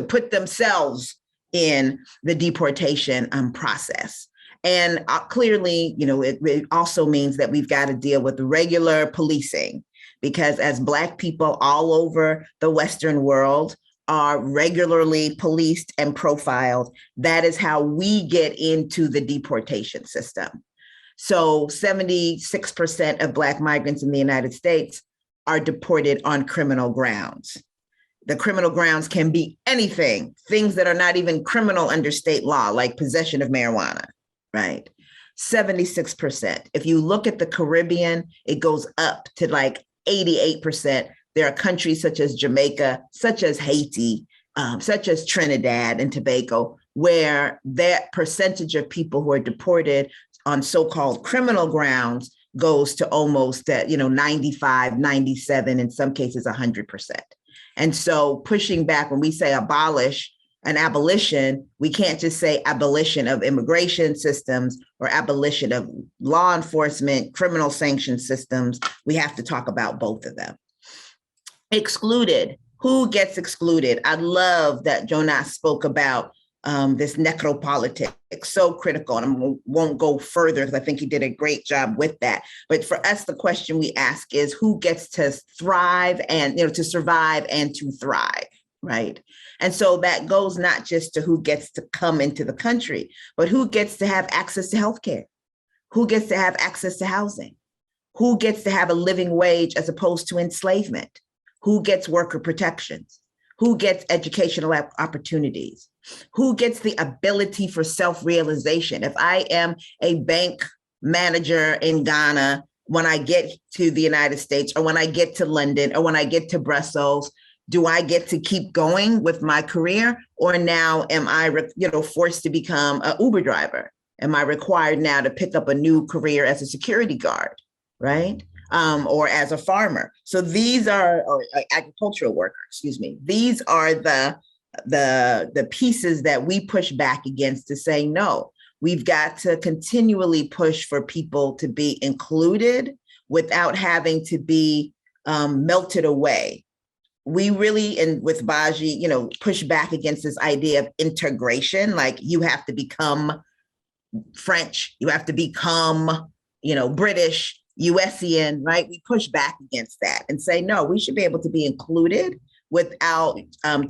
put themselves in the deportation process. And clearly, it also means that we've got to deal with regular policing, because as Black people all over the Western world are regularly policed and profiled, that is how we get into the deportation system. So 76% of Black migrants in the United States are deported on criminal grounds. The criminal grounds can be anything, things that are not even criminal under state law, like possession of marijuana, right? 76%. If you look at the Caribbean, it goes up to like 88%. There are countries such as Jamaica, such as Haiti, such as Trinidad and Tobago, where that percentage of people who are deported on so-called criminal grounds goes to almost 95, 97, in some cases 100%. And so pushing back, when we say abolition, we can't just say abolition of immigration systems or abolition of law enforcement, criminal sanction systems. We have to talk about both of them. Excluded. Who gets excluded? I love that Jonas spoke about this necropolitics, so critical. And I won't go further because I think he did a great job with that. But for us, the question we ask is who gets to thrive and, to survive and to thrive, right? And so that goes not just to who gets to come into the country, but who gets to have access to healthcare, who gets to have access to housing, who gets to have a living wage as opposed to enslavement, who gets worker protections, who gets educational opportunities, who gets the ability for self-realization. If I am a bank manager in Ghana, when I get to the United States, or when I get to London, or when I get to Brussels, do I get to keep going with my career? Or now am I, forced to become an Uber driver? Am I required now to pick up a new career as a security guard, right? Or as a farmer? So these are, or agricultural worker, excuse me. These are the pieces that we push back against to say, no, We've got to continually push for people to be included without having to be melted away. We really, and with Baji, push back against this idea of integration, like you have to become French, you have to become, British, USian, right? We push back against that and say, no, we should be able to be included without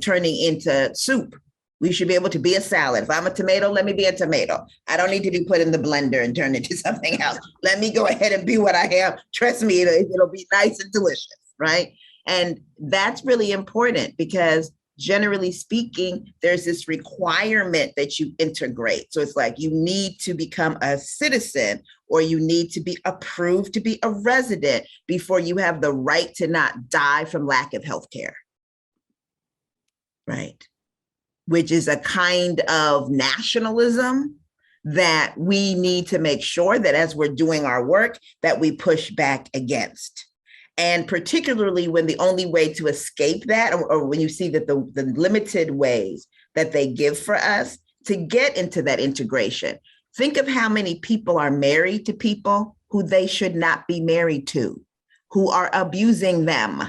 turning into soup. We should be able to be a salad. If I'm a tomato, let me be a tomato. I don't need to be put in the blender and turned into something else. Let me go ahead and be what I am. Trust me, it'll be nice and delicious, right? And that's really important because generally speaking, there's this requirement that you integrate. So it's like you need to become a citizen or you need to be approved to be a resident before you have the right to not die from lack of healthcare, right? Which is a kind of nationalism that we need to make sure that as we're doing our work, that we push back against. And particularly when the only way to escape that, or when you see that the limited ways that they give for us to get into that integration, think of how many people are married to people who they should not be married to, who are abusing them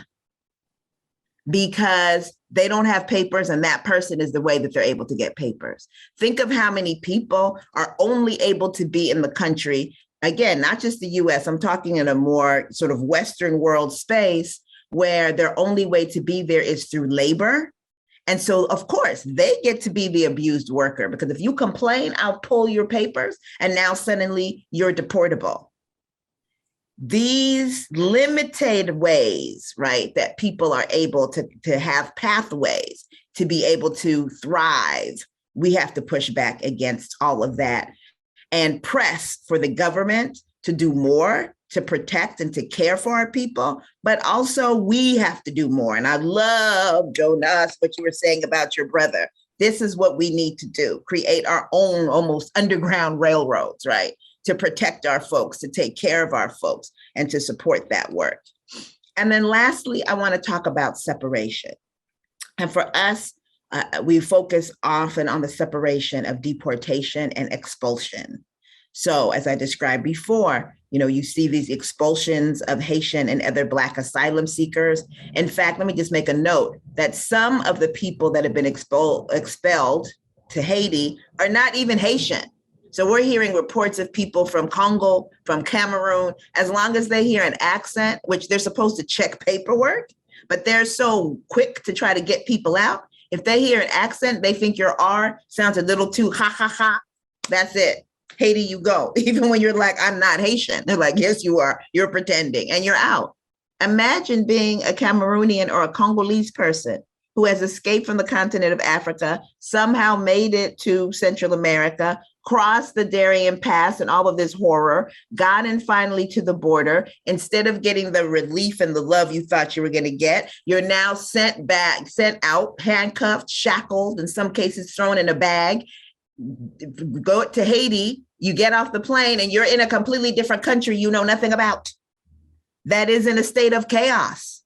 because they don't have papers and that person is the way that they're able to get papers. Think of how many people are only able to be in the country. Again, not just the US, I'm talking in a more sort of Western world space where their only way to be there is through labor. And so, of course, they get to be the abused worker because if you complain, I'll pull your papers and now suddenly you're deportable. These limited ways, right, that people are able to have pathways to be able to thrive, we have to push back against all of that and press for the government to do more to protect and to care for our people, but also we have to do more. And I love, Jonas, what you were saying about your brother. This is what we need to do, create our own almost underground railroads, right? To protect our folks, to take care of our folks, and to support that work. And then lastly, I want to talk about separation. And for us, we focus often on the separation of deportation and expulsion. So as I described before, you see these expulsions of Haitian and other Black asylum seekers. In fact, let me just make a note that some of the people that have been expelled to Haiti are not even Haitian. So we're hearing reports of people from Congo, from Cameroon, as long as they hear an accent, which they're supposed to check paperwork, but they're so quick to try to get people out. If they hear an accent, they think your R sounds a little too ha, ha, ha. That's it. Haiti, you go. Even when you're like, I'm not Haitian. They're like, yes, you are. You're pretending and you're out. Imagine being a Cameroonian or a Congolese person who has escaped from the continent of Africa, somehow made it to Central America, crossed the Darien Pass and all of this horror, got in finally to the border. Instead of getting the relief and the love you thought you were going to get, you're now sent out, handcuffed, shackled, in some cases thrown in a bag. Go to Haiti, you get off the plane and you're in a completely different country you know nothing about. That is in a state of chaos,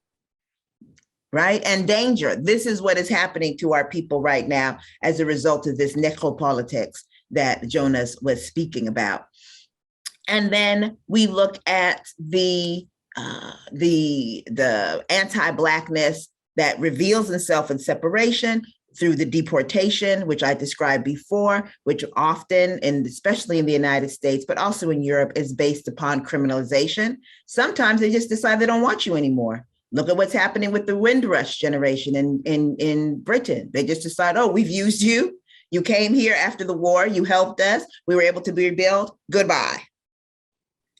right? And danger. This is what is happening to our people right now as a result of this necropolitics that Jonas was speaking about. And then we look at the anti-Blackness that reveals itself in separation through the deportation, which I described before, which often, and especially in the United States, but also in Europe, is based upon criminalization. Sometimes they just decide they don't want you anymore. Look at what's happening with the Windrush generation in Britain. They just decide, oh, we've used you. You came here after the war. You helped us. We were able to be rebuilt. Goodbye.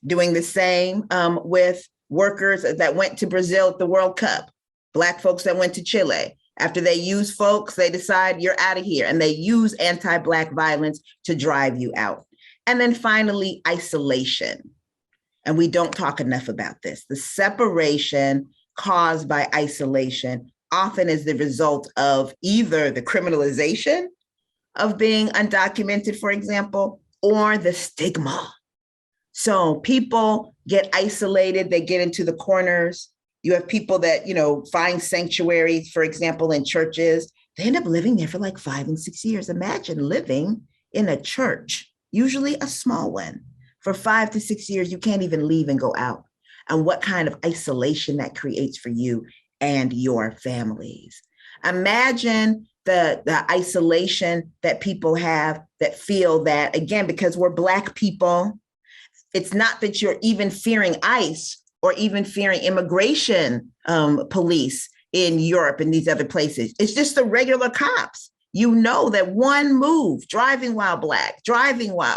Doing the same with workers that went to Brazil at the World Cup, Black folks that went to Chile. After they use folks, they decide you're out of here. And they use anti-Black violence to drive you out. And then finally, isolation. And we don't talk enough about this. The separation caused by isolation often is the result of either the criminalization of being undocumented, for example, or the stigma. So people get isolated, they get into the corners. You have people that, find sanctuary, for example, in churches. They end up living there for like 5 and 6 years. Imagine living in a church usually a small one. For 5 to 6 years, you can't even leave and go out. And what kind of isolation that creates for you and your families. Imagine the isolation that people have that feel that, again, because we're Black people, it's not that you're even fearing ICE or even fearing immigration police in Europe and these other places. It's just the regular cops. You know that one move, driving while Black, driving while,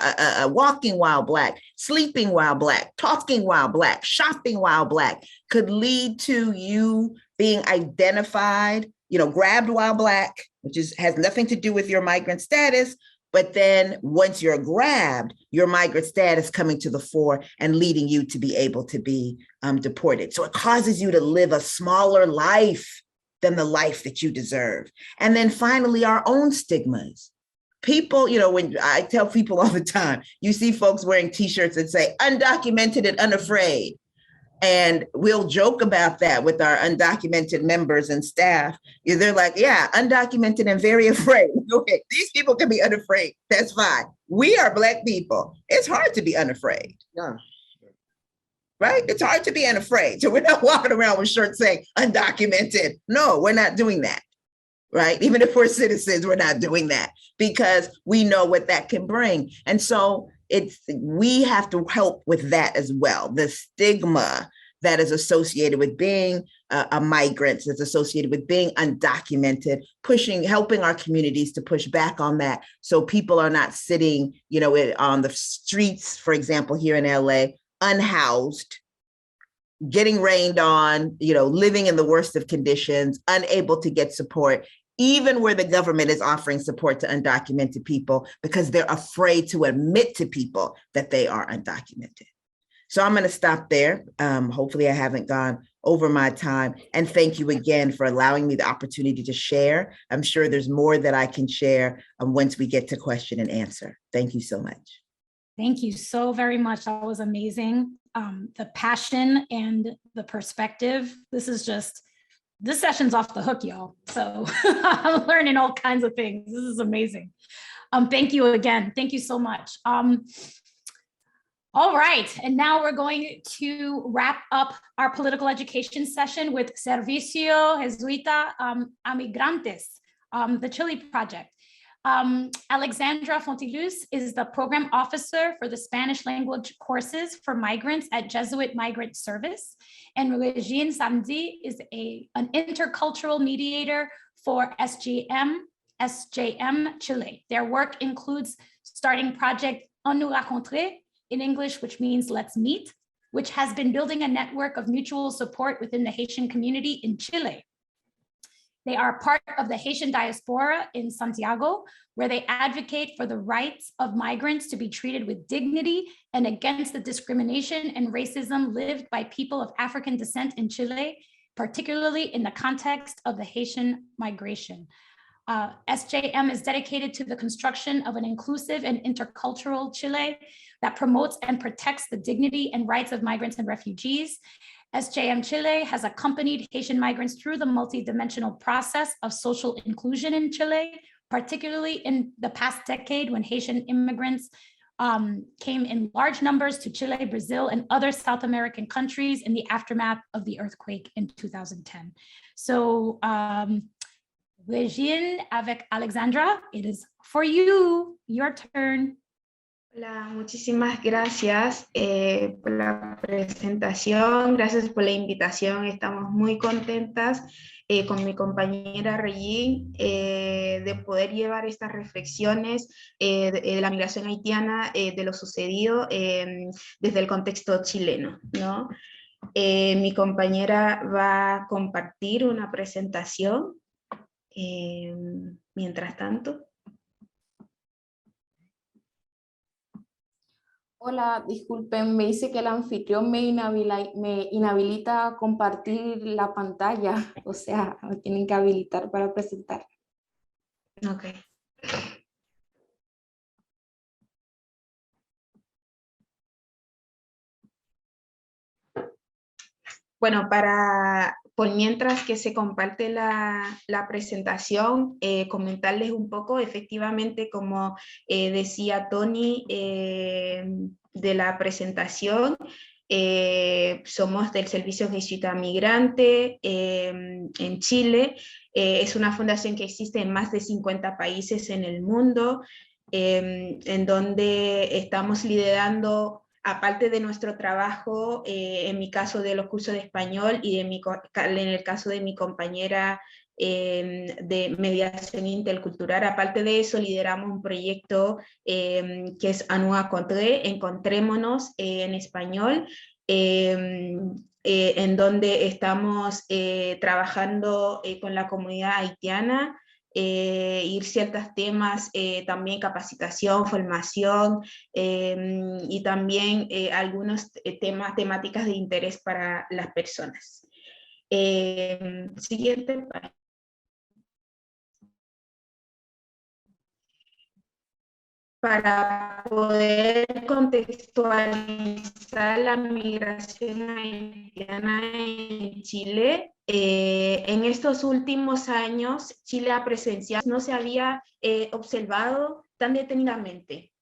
walking while Black, sleeping while Black, talking while Black, shopping while Black, could lead to you being identified, grabbed while Black, which has nothing to do with your migrant status. But then once you're grabbed, your migrant status coming to the fore and leading you to be able to be deported. So it causes you to live a smaller life than the life that you deserve. And then finally, our own stigmas. People, when I tell people all the time, you see folks wearing t-shirts that say undocumented and unafraid. And we'll joke about that with our undocumented members and staff. They're like, yeah, undocumented and very afraid. Okay, these people can be unafraid. That's fine. We are Black people. It's hard to be unafraid. Yeah. Right? It's hard to be unafraid. So we're not walking around with shirts saying undocumented. No, we're not doing that. Right? Even if we're citizens, we're not doing that because we know what that can bring. And so we have to help with that as well. The stigma that is associated with being a migrant, is associated with being undocumented, helping our communities to push back on that. So people are not sitting, on the streets, for example, here in LA, unhoused, getting rained on, living in the worst of conditions, unable to get support, even where the government is offering support to undocumented people because they're afraid to admit to people that they are undocumented. So I'm going to stop there. Hopefully I haven't gone over my time. And thank you again for allowing me the opportunity to share. I'm sure there's more that I can share once we get to question and answer. Thank you so much. Thank you so very much. That was amazing. The passion and the perspective. This session's off the hook, y'all. So I'm learning all kinds of things. This is amazing. Thank you again. Thank you so much. All right, and now we're going to wrap up our political education session with Servicio Jesuita a Migrantes, the Chile Project. Alexandra Fontiluz is the program officer for the Spanish language courses for migrants at Jesuit Migrant Service. And Regine Samdi is an intercultural mediator for SJM Chile. Their work includes starting project On nous rencontrer, in English, which means let's meet, which has been building a network of mutual support within the Haitian community in Chile. They are part of the Haitian diaspora in Santiago, where they advocate for the rights of migrants to be treated with dignity and against the discrimination and racism lived by people of African descent in Chile, particularly in the context of the Haitian migration. SJM is dedicated to the construction of an inclusive and intercultural Chile that promotes and protects the dignity and rights of migrants and refugees. SJM Chile has accompanied Haitian migrants through the multidimensional process of social inclusion in Chile, particularly in the past decade when Haitian immigrants came in large numbers to Chile, Brazil, and other South American countries in the aftermath of the earthquake in 2010. So, Regine avec Alexandra, it is for you, your turn. Hola, muchísimas gracias por la presentación, gracias por la invitación, estamos muy contentas con mi compañera Regine de poder llevar estas reflexiones de la migración haitiana, de lo sucedido desde el contexto chileno, ¿no? Mi compañera va a compartir una presentación mientras tanto. Hola, disculpen, me dice que el anfitrión me inhabilita a compartir la pantalla, o sea, me tienen que habilitar para presentar. Ok. Bueno, para por mientras que se comparte la presentación, comentarles un poco, efectivamente, como decía Tony de la presentación, somos del Servicio de Visita Migrante en Chile. Es una fundación que existe en más de 50 países en el mundo, en donde estamos liderando, aparte de nuestro trabajo, en mi caso de los cursos de español y en el caso de mi compañera de mediación intercultural, aparte de eso lideramos un proyecto que es Anua Contré, Encontrémonos en español, en donde estamos trabajando con la comunidad haitiana, ir ciertos temas, también capacitación, formación, y también algunos temáticas de interés para las personas. Siguiente. Para poder contextualizar la migración haitiana en Chile, en estos últimos años, Chile ha presenciado, no se había observado tan detenidamente.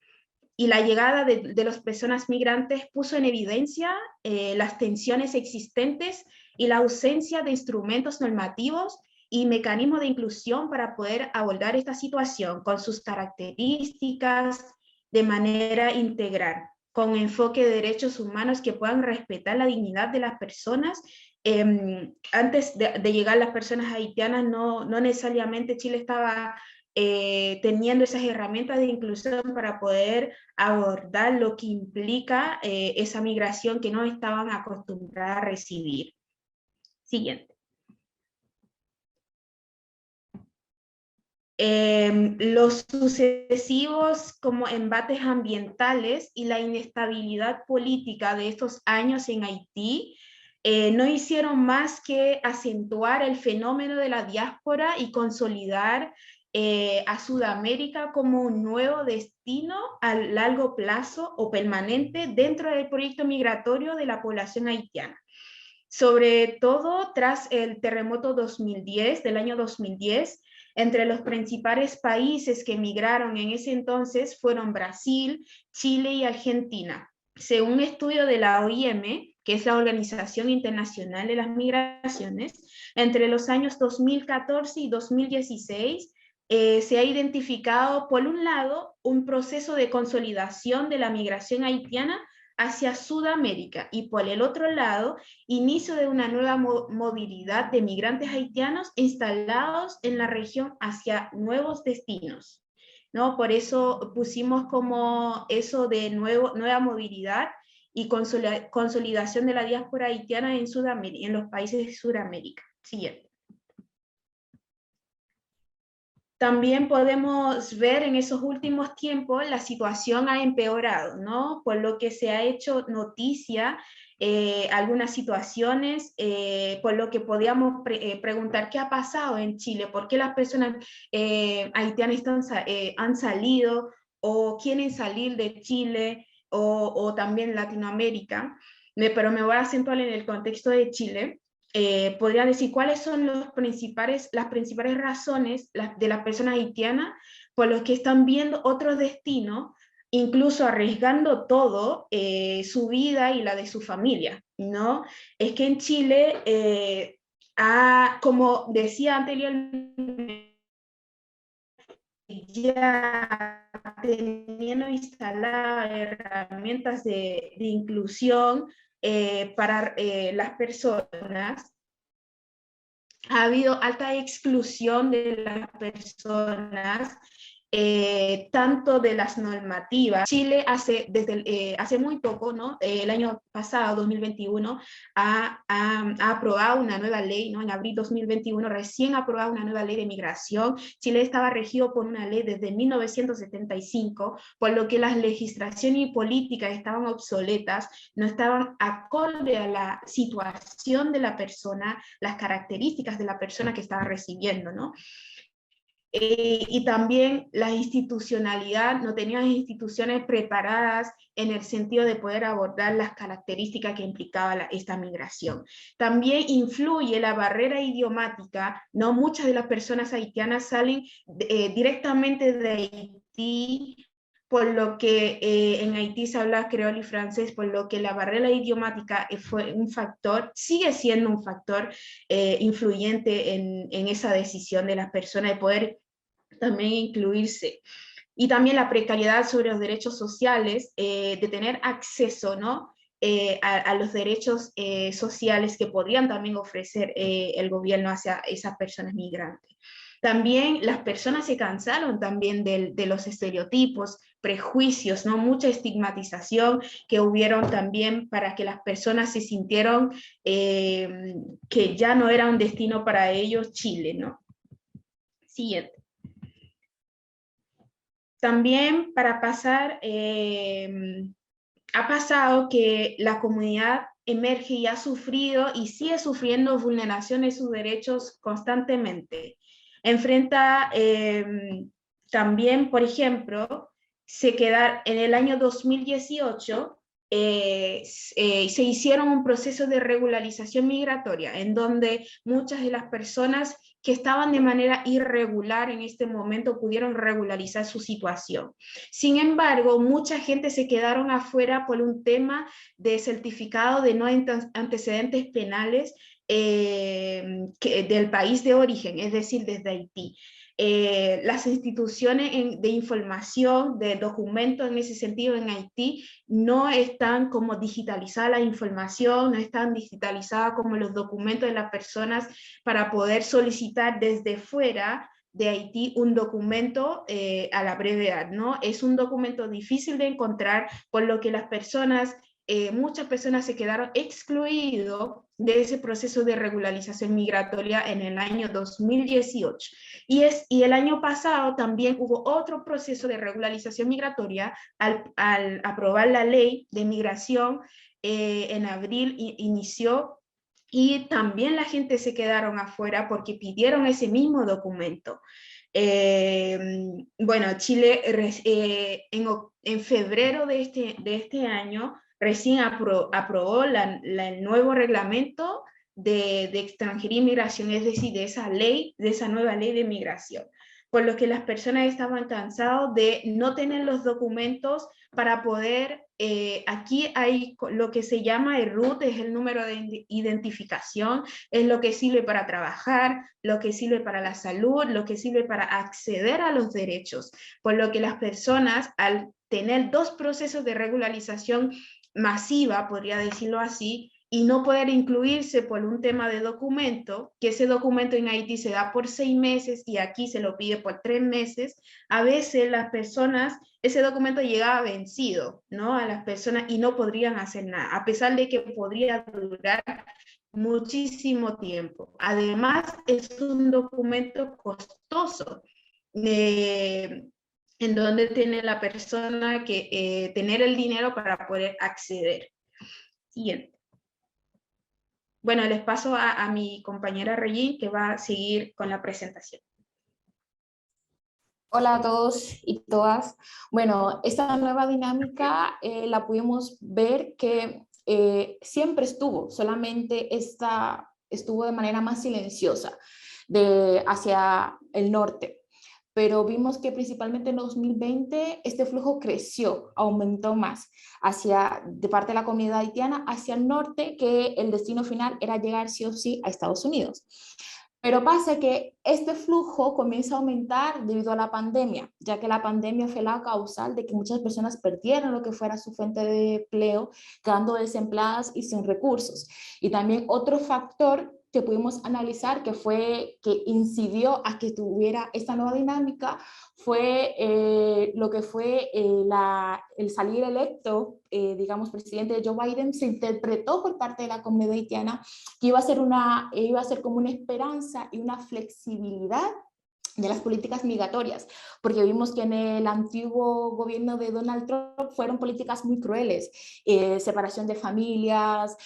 Y la llegada de las personas migrantes puso en evidencia las tensiones existentes y la ausencia de instrumentos normativos y mecanismos de inclusión para poder abordar esta situación con sus características de manera integral, con enfoque de derechos humanos que puedan respetar la dignidad de las personas. Antes de llegar las personas haitianas, no necesariamente Chile estaba teniendo esas herramientas de inclusión para poder abordar lo que implica esa migración que no estaban acostumbradas a recibir. Siguiente. Los sucesivos como embates ambientales y la inestabilidad política de estos años en Haití no hicieron más que acentuar el fenómeno de la diáspora y consolidar a Sudamérica como un nuevo destino a largo plazo o permanente dentro del proyecto migratorio de la población haitiana. Sobre todo tras el terremoto del año 2010, entre los principales países que emigraron en ese entonces fueron Brasil, Chile y Argentina. Según un estudio de la OIM, que es la Organización Internacional de las Migraciones, entre los años 2014 y 2016, se ha identificado, por un lado, un proceso de consolidación de la migración haitiana hacia Sudamérica y por el otro lado, inicio de una nueva movilidad de migrantes haitianos instalados en la región hacia nuevos destinos, ¿no? Por eso pusimos como eso de nueva movilidad y consolidación de la diáspora haitiana en Sudamérica, en los países de Sudamérica. Siguiente. También podemos ver en esos últimos tiempos la situación ha empeorado, ¿no? Por lo que se ha hecho noticia algunas situaciones, por lo que podíamos preguntar qué ha pasado en Chile, por qué las personas haitianas han salido o quieren salir de Chile o también Latinoamérica, pero me voy a acentuar en el contexto de Chile. Podría decir cuáles son las principales razones de las personas haitianas por los que están viendo otros destinos, incluso arriesgando todo, su vida y la de su familia, ¿no? Es que en Chile, como decía anteriormente, ya teniendo instaladas herramientas de inclusión para las personas, ha habido alta exclusión de las personas, tanto de las normativas. Chile hace muy poco, ¿no? El año pasado, 2021, ha aprobado una nueva ley, ¿no? En abril 2021 recién ha aprobado una nueva ley de migración. Chile estaba regido por una ley desde 1975, por lo que las legislaciones y políticas estaban obsoletas, no estaban acorde a la situación de la persona, las características de la persona que estaba recibiendo, ¿no? Y también la institucionalidad, no tenían instituciones preparadas en el sentido de poder abordar las características que implicaba esta migración. También influye la barrera idiomática, ¿no? Muchas de las personas haitianas salen directamente de Haití, por lo que en Haití se habla creol y francés, por lo que la barrera idiomática fue un factor, sigue siendo un factor influyente en esa decisión de las personas de poder también incluirse. Y también la precariedad sobre los derechos sociales, de tener acceso, ¿no? A los derechos sociales que podrían también ofrecer el gobierno hacia esas personas migrantes. También las personas se cansaron también de los estereotipos, prejuicios, ¿no? Mucha estigmatización que hubieron también para que las personas se sintieron que ya no era un destino para ellos Chile, ¿no? Siguiente. También para pasar, ha pasado que la comunidad emerge y ha sufrido y sigue sufriendo vulneraciones de sus derechos constantemente. Enfrenta también, por ejemplo, en el año 2018 se hicieron un proceso de regularización migratoria en donde muchas de las personas que estaban de manera irregular en este momento pudieron regularizar su situación. Sin embargo, mucha gente se quedaron afuera por un tema de certificado de no antecedentes penales del país de origen, es decir, desde Haití. Las instituciones de información, de documentos en ese sentido en Haití, no están como digitalizada la información, no están digitalizadas como los documentos de las personas para poder solicitar desde fuera de Haití un documento a la brevedad, ¿no? Es un documento difícil de encontrar, por lo que las personas, muchas personas se quedaron excluidos de ese proceso de regularización migratoria en el año 2018. Y el año pasado también hubo otro proceso de regularización migratoria al aprobar la ley de migración en abril inició, y también la gente se quedaron afuera porque pidieron ese mismo documento. Bueno, Chile en febrero de este año recién aprobó el nuevo reglamento de extranjería y migración, es decir, de esa nueva ley de migración, por lo que las personas estaban cansadas de no tener los documentos para poder, aquí hay lo que se llama el RUT, es el número de identificación, es lo que sirve para trabajar, lo que sirve para la salud, lo que sirve para acceder a los derechos, por lo que las personas, al tener dos procesos de regularización masiva, podría decirlo así, y no poder incluirse por un tema de documento, que ese documento en Haití se da por 6 meses y aquí se lo pide por 3 meses, a veces las personas, ese documento llegaba vencido, ¿no? A las personas y no podrían hacer nada, a pesar de que podría durar muchísimo tiempo. Además, es un documento costoso, en donde tiene la persona que tener el dinero para poder acceder. Siguiente. Bueno, les paso a mi compañera Regine, que va a seguir con la presentación. Hola a todos y todas. Bueno, esta nueva dinámica la pudimos ver que siempre estuvo, solamente estuvo de manera más silenciosa hacia el norte. Pero vimos que principalmente en 2020 este flujo creció, aumentó más de parte de la comunidad haitiana hacia el norte, que el destino final era llegar sí o sí a Estados Unidos. Pero pasa que este flujo comienza a aumentar debido a la pandemia, ya que la pandemia fue la causal de que muchas personas perdieron lo que fuera su fuente de empleo, quedando desempleadas y sin recursos. Y también otro factor que pudimos analizar que incidió a que tuviera esta nueva dinámica fue lo que fue el salir electo, digamos, presidente Joe Biden. Se interpretó por parte de la comunidad haitiana que iba a ser como una esperanza y una flexibilidad de las políticas migratorias, porque vimos que en el antiguo gobierno de Donald Trump fueron políticas muy crueles, separación de familias,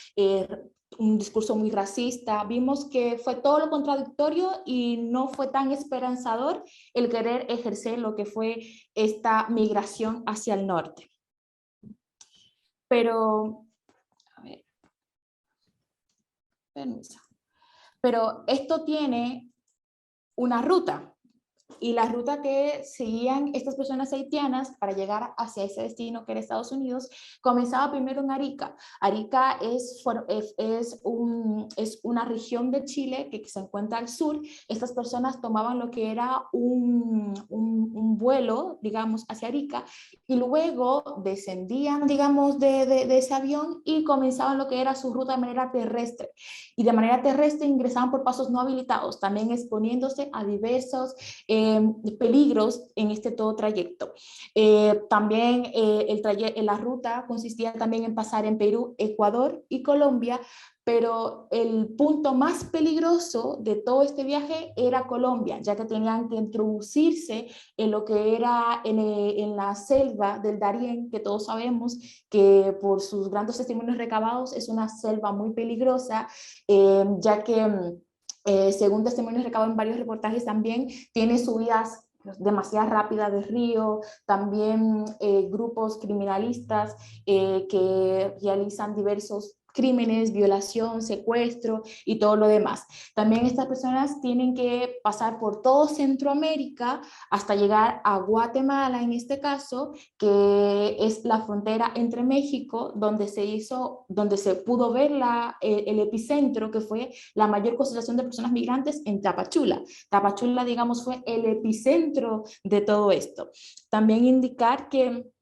un discurso muy racista. Vimos que fue todo lo contradictorio y no fue tan esperanzador el querer ejercer lo que fue esta migración hacia el norte. Pero, a ver, permiso. Pero esto tiene una ruta. Y la ruta que seguían estas personas haitianas para llegar hacia ese destino que era Estados Unidos, comenzaba primero en Arica. Arica es una región de Chile que se encuentra al sur. Estas personas tomaban lo que era un vuelo, digamos, hacia Arica, y luego descendían, digamos, de ese avión y comenzaban lo que era su ruta de manera terrestre. Y de manera terrestre ingresaban por pasos no habilitados, también exponiéndose a diversos peligros en este todo trayecto. También la ruta consistía también en pasar en Perú, Ecuador y Colombia, pero el punto más peligroso de todo este viaje era Colombia, ya que tenían que introducirse en lo que era en la selva del Darién, que todos sabemos que por sus grandes testimonios recabados es una selva muy peligrosa, ya que según testimonios recabados en varios reportajes también, tiene subidas demasiado rápidas de río, también grupos criminalistas que realizan diversos crímenes, violación, secuestro y todo lo demás. También estas personas tienen que pasar por todo Centroamérica hasta llegar a Guatemala, en este caso, que es la frontera entre México, donde se pudo ver el epicentro, que fue la mayor concentración de personas migrantes en Tapachula. Tapachula, digamos, fue el epicentro de todo esto. También indicar que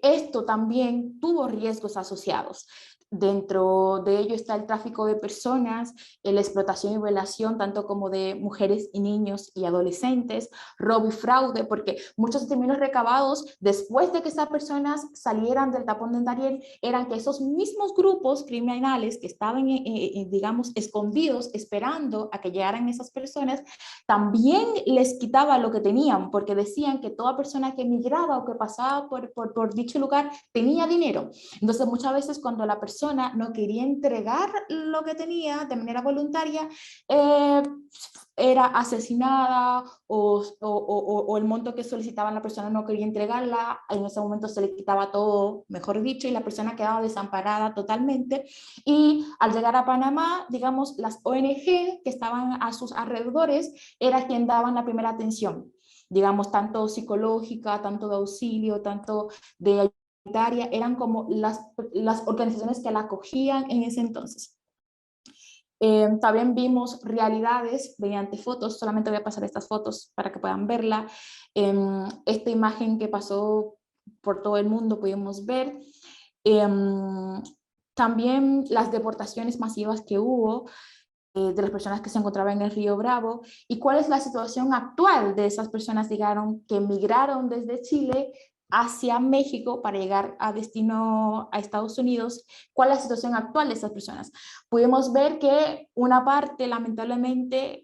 esto también tuvo riesgos asociados. Dentro de ello está el tráfico de personas, la explotación y violación, tanto como de mujeres y niños y adolescentes, robo y fraude, porque muchos testimonios recabados después de que esas personas salieran del tapón de Darién eran que esos mismos grupos criminales que estaban, digamos, escondidos esperando a que llegaran esas personas, también les quitaba lo que tenían, porque decían que toda persona que emigraba o que pasaba por dicho lugar tenía dinero. Entonces muchas veces cuando la persona no quería entregar lo que tenía de manera voluntaria, era asesinada o el monto que solicitaba la persona no quería entregarla, en ese momento se le quitaba todo, mejor dicho, y la persona quedaba desamparada totalmente. Y al llegar a Panamá, digamos, las ONG que estaban a sus alrededores era quien daban la primera atención, digamos, tanto psicológica, tanto de auxilio, tanto de ayuda, eran como las organizaciones que la acogían en ese entonces. También vimos realidades mediante fotos, solamente voy a pasar estas fotos para que puedan verla. Esta imagen que pasó por todo el mundo pudimos ver. También las deportaciones masivas que hubo de las personas que se encontraban en el Río Bravo, y cuál es la situación actual de esas personas que migraron desde Chile hacia México para llegar a destino a Estados Unidos. ¿Cuál es la situación actual de esas personas? Pudimos ver que una parte, lamentablemente,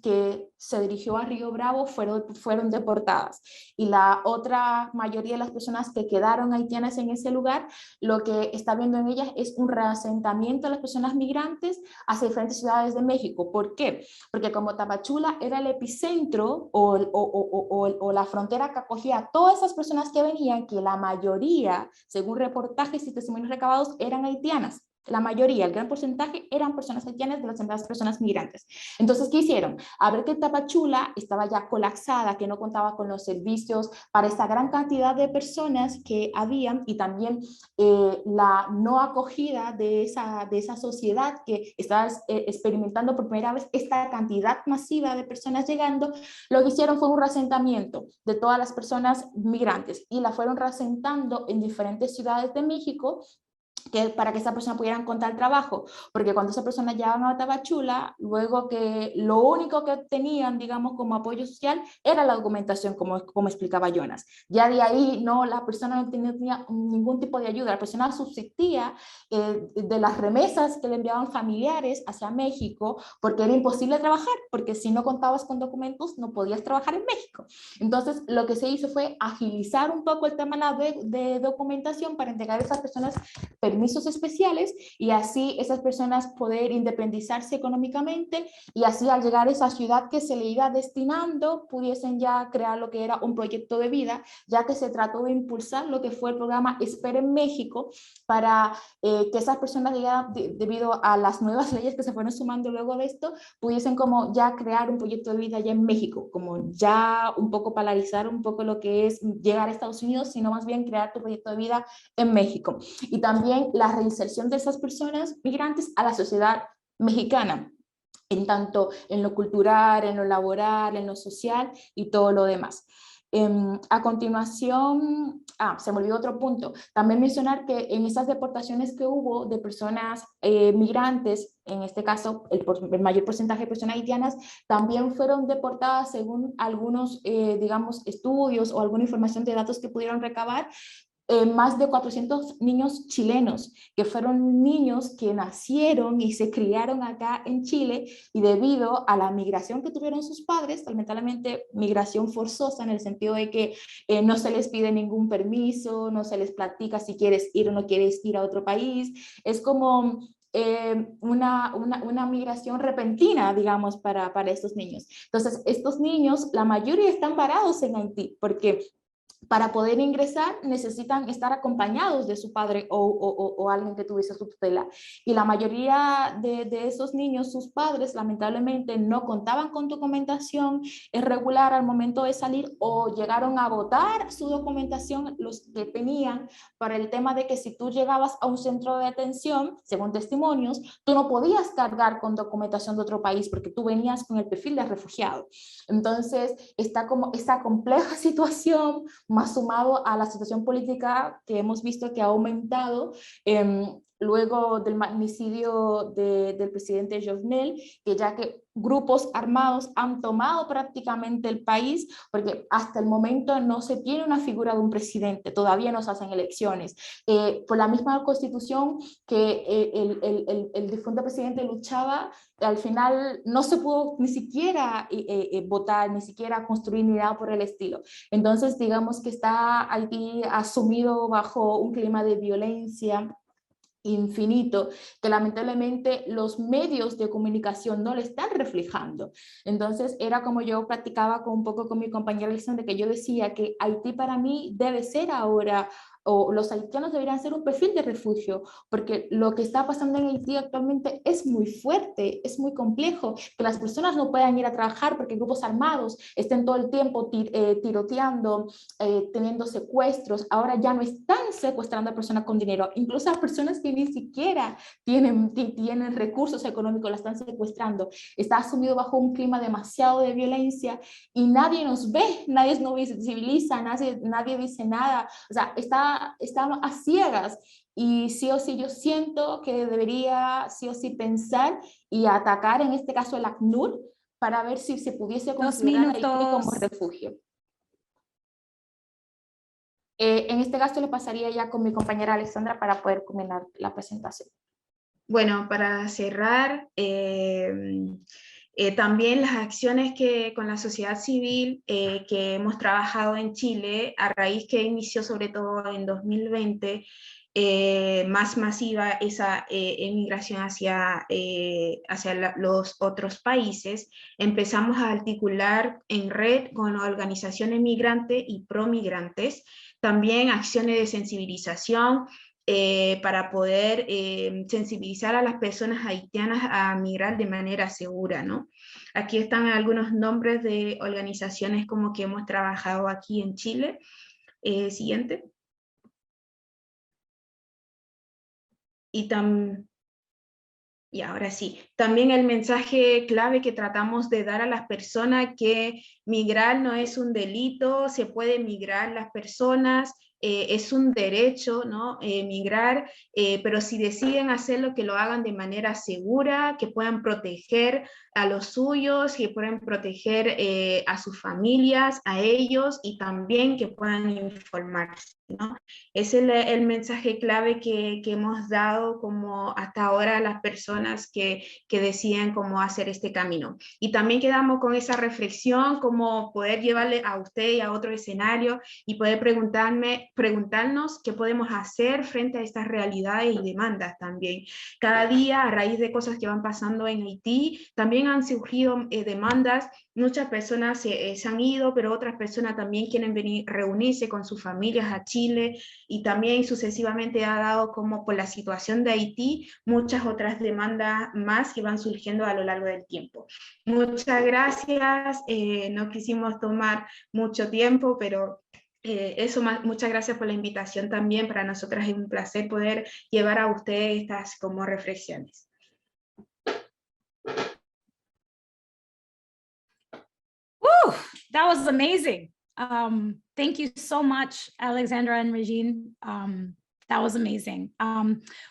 que se dirigió a Río Bravo fueron deportadas, y la otra mayoría de las personas que quedaron haitianas en ese lugar, lo que está viendo en ellas es un reasentamiento de las personas migrantes hacia diferentes ciudades de México. ¿Por qué? Porque como Tapachula era el epicentro o la frontera que acogía a todas esas personas que venían, que la mayoría, según reportajes y testimonios recabados, eran haitianas. La mayoría, el gran porcentaje, eran personas haitianas de las llamadas personas migrantes. Entonces, ¿qué hicieron? A ver que Tapachula estaba ya colapsada, que no contaba con los servicios para esta gran cantidad de personas que habían, y también la no acogida de esa sociedad que estaba experimentando por primera vez esta cantidad masiva de personas llegando. Lo que hicieron fue un reasentamiento de todas las personas migrantes, y la fueron reasentando en diferentes ciudades de México, para que esa persona pudiera encontrar trabajo, porque cuando esa persona llegaban a Tapachula, luego que lo único que tenían, digamos, como apoyo social era la documentación, como explicaba Jonas. Ya de ahí no, la persona no tenía ningún tipo de ayuda, la persona subsistía de las remesas que le enviaban familiares hacia México, porque era imposible trabajar, porque si no contabas con documentos no podías trabajar en México. Entonces lo que se hizo fue agilizar un poco el tema de documentación para entregar a esas personas permisos especiales y así esas personas poder independizarse económicamente y así al llegar a esa ciudad que se le iba destinando pudiesen ya crear lo que era un proyecto de vida, ya que se trató de impulsar lo que fue el programa Espera en México para que esas personas ya debido a las nuevas leyes que se fueron sumando luego de esto, pudiesen como ya crear un proyecto de vida ya en México, como ya un poco polarizar un poco lo que es llegar a Estados Unidos, sino más bien crear tu proyecto de vida en México. Y también la reinserción de esas personas migrantes a la sociedad mexicana, en tanto en lo cultural, en lo laboral, en lo social y todo lo demás. A continuación, se me olvidó otro punto, también mencionar que en esas deportaciones que hubo de personas migrantes, en este caso el mayor porcentaje de personas haitianas, también fueron deportadas según algunos, digamos, estudios o alguna información de datos que pudieron recabar, más de 400 niños chilenos, que fueron niños que nacieron y se criaron acá en Chile y debido a la migración que tuvieron sus padres, lamentablemente migración forzosa en el sentido de que no se les pide ningún permiso, no se les platica si quieres ir o no quieres ir a otro país, es como una migración repentina, digamos, para estos niños. Entonces, estos niños, la mayoría están varados en Haití, porque para poder ingresar necesitan estar acompañados de su padre o alguien que tuviese su tutela. Y la mayoría de esos niños, sus padres, lamentablemente no contaban con documentación regular al momento de salir o llegaron a botar su documentación, los que tenían, para el tema de que si tú llegabas a un centro de detención, según testimonios, tú no podías cargar con documentación de otro país porque tú venías con el perfil de refugiado. Entonces, está como esa compleja situación, más sumado a la situación política que hemos visto que ha aumentado luego del magnicidio del presidente Jovenel, que ya que grupos armados han tomado prácticamente el país, porque hasta el momento no se tiene una figura de un presidente, todavía no se hacen elecciones. Por la misma constitución que el difunto presidente luchaba, al final no se pudo ni siquiera votar, ni siquiera construir ni nada por el estilo. Entonces, digamos que está Haití asumido bajo un clima de violencia infinito, que lamentablemente los medios de comunicación no le están reflejando. Entonces era como yo practicaba un poco con mi compañera Alexandra, que yo decía que Haití para mí debe ser ahora, o los haitianos deberían ser un perfil de refugio, porque lo que está pasando en Haití actualmente es muy fuerte, es muy complejo, que las personas no puedan ir a trabajar porque grupos armados estén todo el tiempo tiroteando, teniendo secuestros, ahora ya no están secuestrando a personas con dinero, incluso a personas que ni siquiera tienen recursos económicos la están secuestrando, está asumido bajo un clima demasiado de violencia y nadie nos ve, nadie nos visibiliza, nadie dice nada, o sea, está a ciegas y sí o sí yo siento que debería sí o sí pensar y atacar en este caso el ACNUR para ver si se pudiese considerar Haití como refugio. En este caso le pasaría ya con mi compañera Alexandra para poder culminar la presentación. Bueno, para cerrar, también las acciones que con la sociedad civil que hemos trabajado en Chile, a raíz que inició sobre todo en 2020, más masiva esa emigración hacia los otros países, empezamos a articular en red con organizaciones migrantes y promigrantes, también acciones de sensibilización, para poder sensibilizar a las personas haitianas a migrar de manera segura, ¿no? Aquí están algunos nombres de organizaciones como que hemos trabajado aquí en Chile. Siguiente. Y ahora sí, también el mensaje clave que tratamos de dar a las personas, que migrar no es un delito, se puede migrar las personas, es un derecho, ¿no? Migrar, pero si deciden hacerlo, que lo hagan de manera segura, que puedan proteger a los suyos, que puedan proteger a sus familias, a ellos, y también que puedan informarse, ¿no? Es el mensaje clave que hemos dado como hasta ahora a las personas que deciden cómo hacer este camino. Y también quedamos con esa reflexión, como poder llevarle a usted y a otro escenario y poder preguntarme preguntarnos qué podemos hacer frente a estas realidades y demandas también. Cada día, a raíz de cosas que van pasando en Haití, también han surgido demandas. Muchas personas se han ido, pero otras personas también quieren venir, reunirse con sus familias a Chile, y también sucesivamente ha dado, como por la situación de Haití, muchas otras demandas más que van surgiendo a lo largo del tiempo. Muchas gracias, no quisimos tomar mucho tiempo, pero eso más, muchas gracias por la invitación también. Para nosotras es un placer poder llevar a ustedes estas como reflexiones. Woo, that was amazing. Thank you so much, Alexandra and Regine. That was amazing.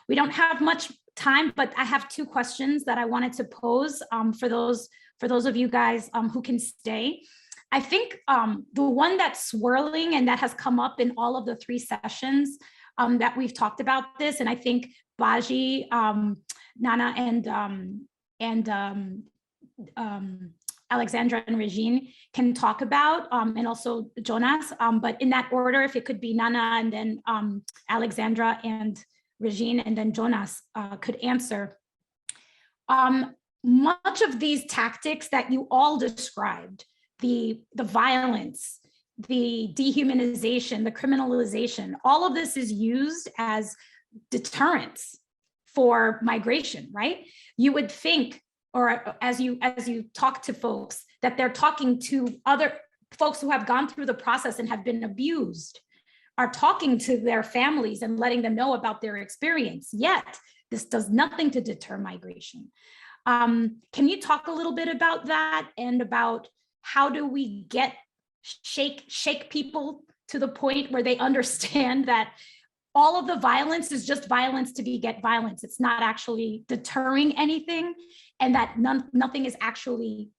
We don't have much time, but I have two questions that I wanted to pose for those of you guys who can stay. I think the one that's swirling and that has come up in all of the three sessions that we've talked about this, and I think Baji, Nana, and Alexandra and Regine can talk about, and also Jonas, but in that order, if it could be Nana and then Alexandra and Regine and then Jonas could answer. Much of these tactics that you all described, the violence, the dehumanization, the criminalization, all of this is used as deterrents for migration, right? You would think, or as you talk to folks, that they're talking to other folks who have gone through the process and have been abused, are talking to their families and letting them know about their experience. Yet, this does nothing to deter migration. Can you talk a little bit about that, and about how do we shake people to the point where they understand that all of the violence is just violence to beget violence? It's not actually deterring anything, and that nothing is actually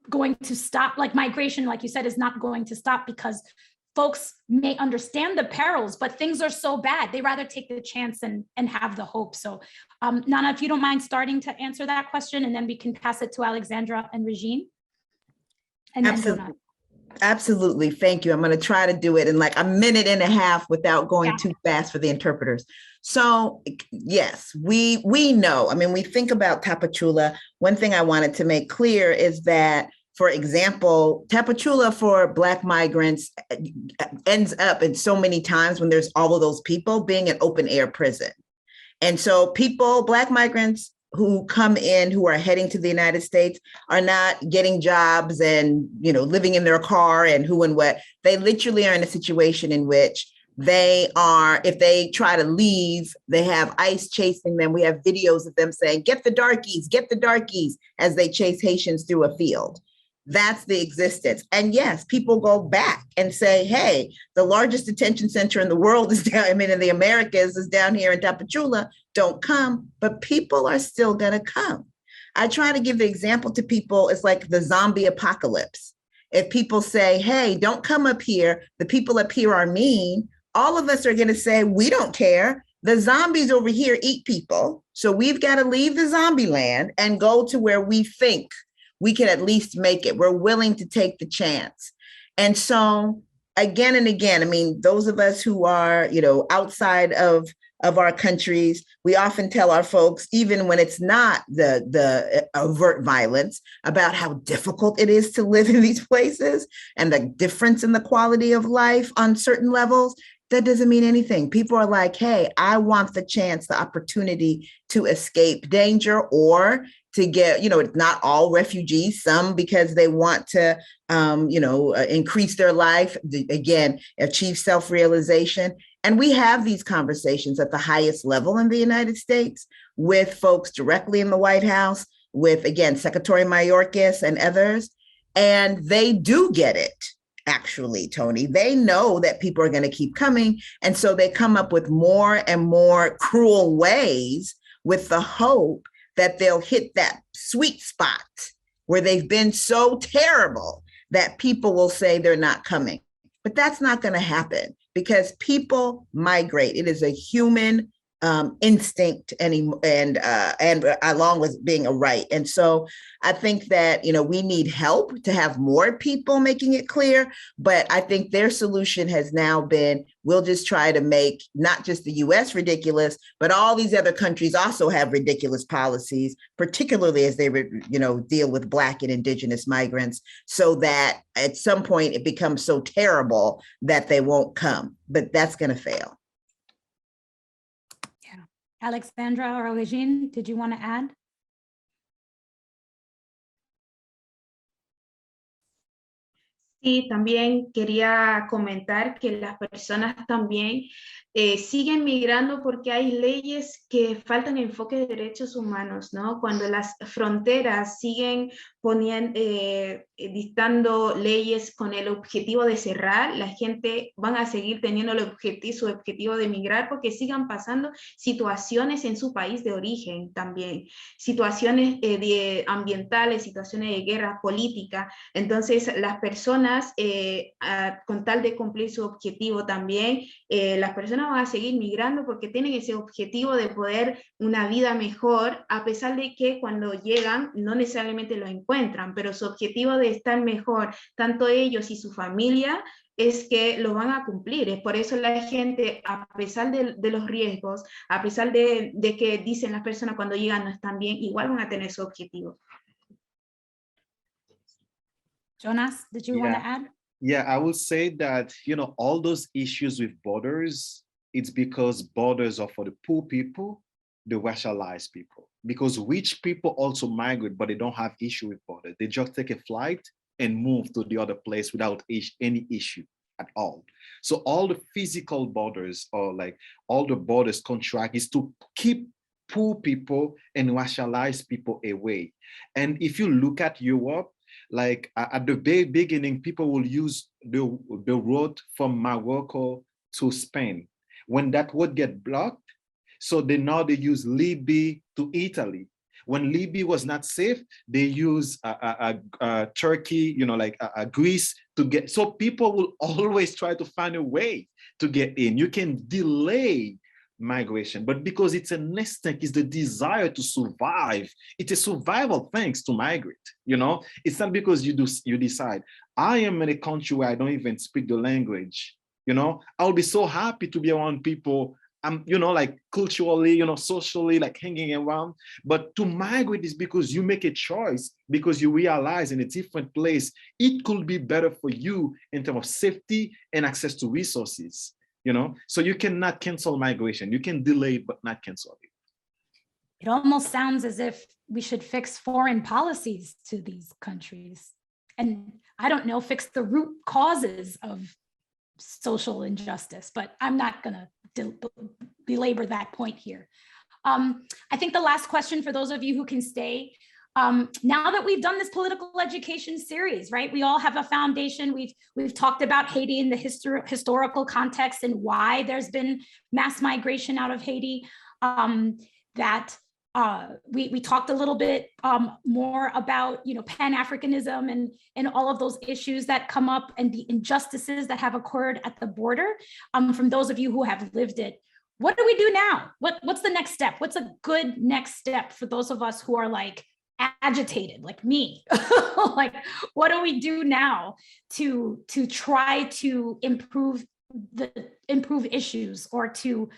going to stop. Like migration, like you said, is not going to stop because folks may understand the perils, but things are so bad, they rather take the chance and have the hope. So Nana, if you don't mind starting to answer that question, and then we can pass it to Alexandra and Regine. And Absolutely. Then Absolutely. Thank you. I'm going to try to do it in like a minute and a half without going too fast for the interpreters. So yes, we know, I mean, we think about Tapachula. One thing I wanted to make clear is that, for example, Tapachula for Black migrants ends up in so many times when there's all of those people being an open air prison. And so people, Black migrants who come in, who are heading to the United States, are not getting jobs and, living in their car and who and what. They literally are in a situation in which they are, if they try to leave, they have ICE chasing them. We have videos of them saying, get the darkies, as they chase Haitians through a field. That's the existence. And yes, people go back and say, hey, the largest detention center in the world is down, in the Americas is down here in Tapachula, don't come, but people are still gonna come. I try to give the example to people, it's like the zombie apocalypse. If people say, hey, don't come up here, the people up here are mean, all of us are gonna say, we don't care. The zombies over here eat people. So we've gotta leave the zombie land and go to where we think we can at least make it. We're willing to take the chance. And so again and again, those of us who are, outside of our countries, we often tell our folks, even when it's not the overt violence, about how difficult it is to live in these places and the difference in the quality of life on certain levels. That doesn't mean anything. People are like, hey, I want the chance, the opportunity to escape danger, or to get, not all refugees, some because they want to, increase their life, again, achieve self-realization. And we have these conversations at the highest level in the United States with folks directly in the White House, with, again, Secretary Mayorkas and others, and they do get it. Actually, Tony, they know that people are going to keep coming. And so they come up with more and more cruel ways with the hope that they'll hit that sweet spot where they've been so terrible that people will say they're not coming. But that's not going to happen because people migrate. It is a human instinct and along with being a right. And so I think that, we need help to have more people making it clear, but I think their solution has now been, we'll just try to make not just the US ridiculous, but all these other countries also have ridiculous policies, particularly as they, deal with Black and Indigenous migrants, so that at some point it becomes so terrible that they won't come, but that's going to fail. Alexandra or Regine, did you want to add? Sí, también quería comentar que las personas también siguen migrando porque hay leyes que faltan enfoque de derechos humanos, ¿no? Cuando las fronteras siguen dictando leyes con el objetivo de cerrar, la gente van a seguir teniendo su objetivo de migrar porque sigan pasando situaciones en su país de origen también, situaciones ambientales, situaciones de guerra política. Entonces, las personas, con tal de cumplir su objetivo también, las personas van a seguir migrando porque tienen ese objetivo de poder una vida mejor, a pesar de que cuando llegan no necesariamente lo encuentran, pero su objetivo de estar mejor, tanto ellos y su familia, es que lo van a cumplir. Es por eso la gente, a pesar de los riesgos, a pesar de que dicen las personas cuando llegan no están bien, igual van a tener su objetivo. Jonas, did you want to add? Yeah, I would say that, all those issues with borders, it's because borders are for the poor people, the racialized people, because rich people also migrate, but they don't have issue with borders. They just take a flight and move to the other place without any issue at all. So all the physical borders, or like all the borders contract, is to keep poor people and racialized people away. And if you look at Europe, like at the very beginning, people will use the road from Morocco to Spain. When that road get blocked, so now they use Libya to Italy. When Libya was not safe, they use Turkey, Greece to get. So people will always try to find a way to get in. You can delay migration, but because it's an instinct, it's the desire to survive. It's a survival things to migrate. It's not because you decide, I am in a country where I don't even speak the language. I'll be so happy to be around people. I'm, like culturally, socially, like hanging around. But to migrate is because you make a choice, because you realize in a different place, it could be better for you in terms of safety and access to resources. So you cannot cancel migration. You can delay it, but not cancel it. It almost sounds as if we should fix foreign policies to these countries. And I don't know, fix the root causes of social injustice, but I'm not going to belabor that point here. I think the last question for those of you who can stay, now that we've done this political education series, right? We all have a foundation. We've talked about Haiti in the historical context and why there's been mass migration out of Haiti. We talked a little bit more about Pan-Africanism and all of those issues that come up and the injustices that have occurred at the border. From those of you who have lived it, what do we do now? What's the next step? What's a good next step for those of us who are like agitated, like me? Like, what do we do now to try to improve issues or to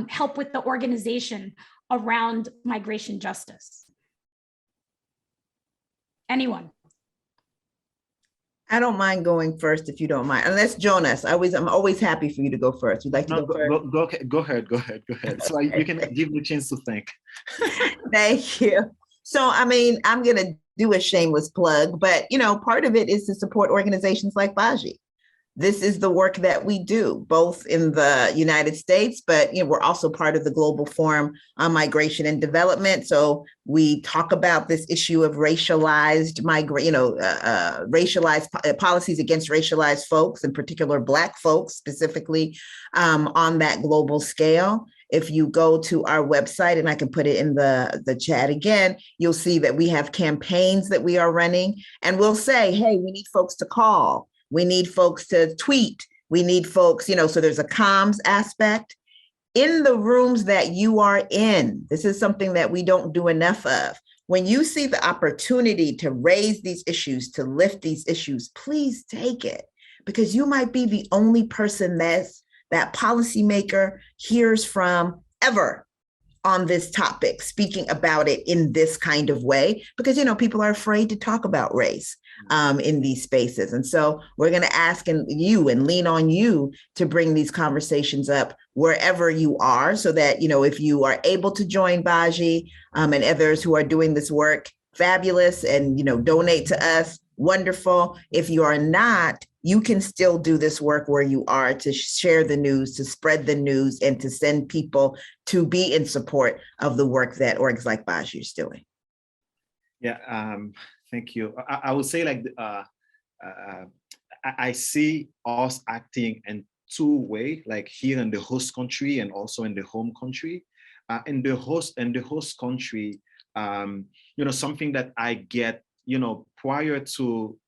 help with the organization around migration justice? Anyone? I don't mind going first if you don't mind, unless Jonas. I'm always happy for you to go first. You'd like to go first? Go ahead. So you can give me a chance to think. Thank you. So, I'm going to do a shameless plug, but, part of it is to support organizations like Baji. This is the work that we do, both in the United States, but we're also part of the Global Forum on Migration and Development. So we talk about this issue of racialized racialized policies against racialized folks, in particular Black folks, specifically on that global scale. If you go to our website, and I can put it in the chat again, you'll see that we have campaigns that we are running, and we'll say, hey, we need folks to call. We need folks to tweet. We need folks, so there's a comms aspect. in the rooms that you are in, this is something that we don't do enough of. When you see the opportunity to raise these issues, to lift these issues, please take it, because you might be the only person that policymaker hears from ever on this topic, speaking about it in this kind of way, because, you know, people are afraid to talk about race in these spaces. And so we're going to ask you and lean on you to bring these conversations up wherever you are, so that, you know, if you are able to join Baji and others who are doing this work, fabulous, and, you know, donate to us, wonderful. If you are not, you can still do this work where you are, to share the news, to spread the news, and to send people to be in support of the work that orgs like Baji is doing. Yeah, thank you. I would say, like, I see us acting in two ways, like here in the host country and also in the home country. In the host country, you know, something that I get, you know, prior to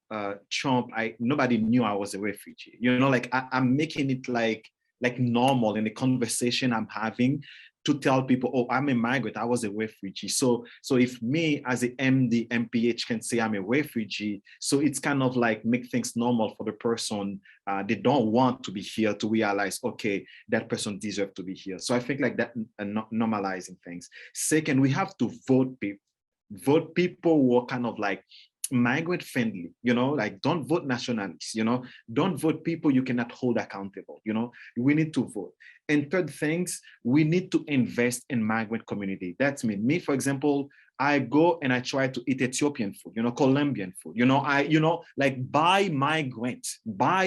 Trump, nobody knew I was a refugee. You know, like I'm making it like normal in the conversation I'm having, to tell people, oh, I'm a migrant, I was a refugee. So if me as a MD, MPH can say I'm a refugee, so it's kind of like make things normal for the person. They don't want to be here, to realize, okay, that person deserves to be here. So I think like that, normalizing things. Second, we have to vote people who are kind of like migrant friendly, you know, like don't vote nationalists, you know, don't vote people you cannot hold accountable, you know, we need to vote. And third things, we need to invest in migrant community. That's me, for example, I go and I try to eat Ethiopian food, you know, Colombian food, you know, like buy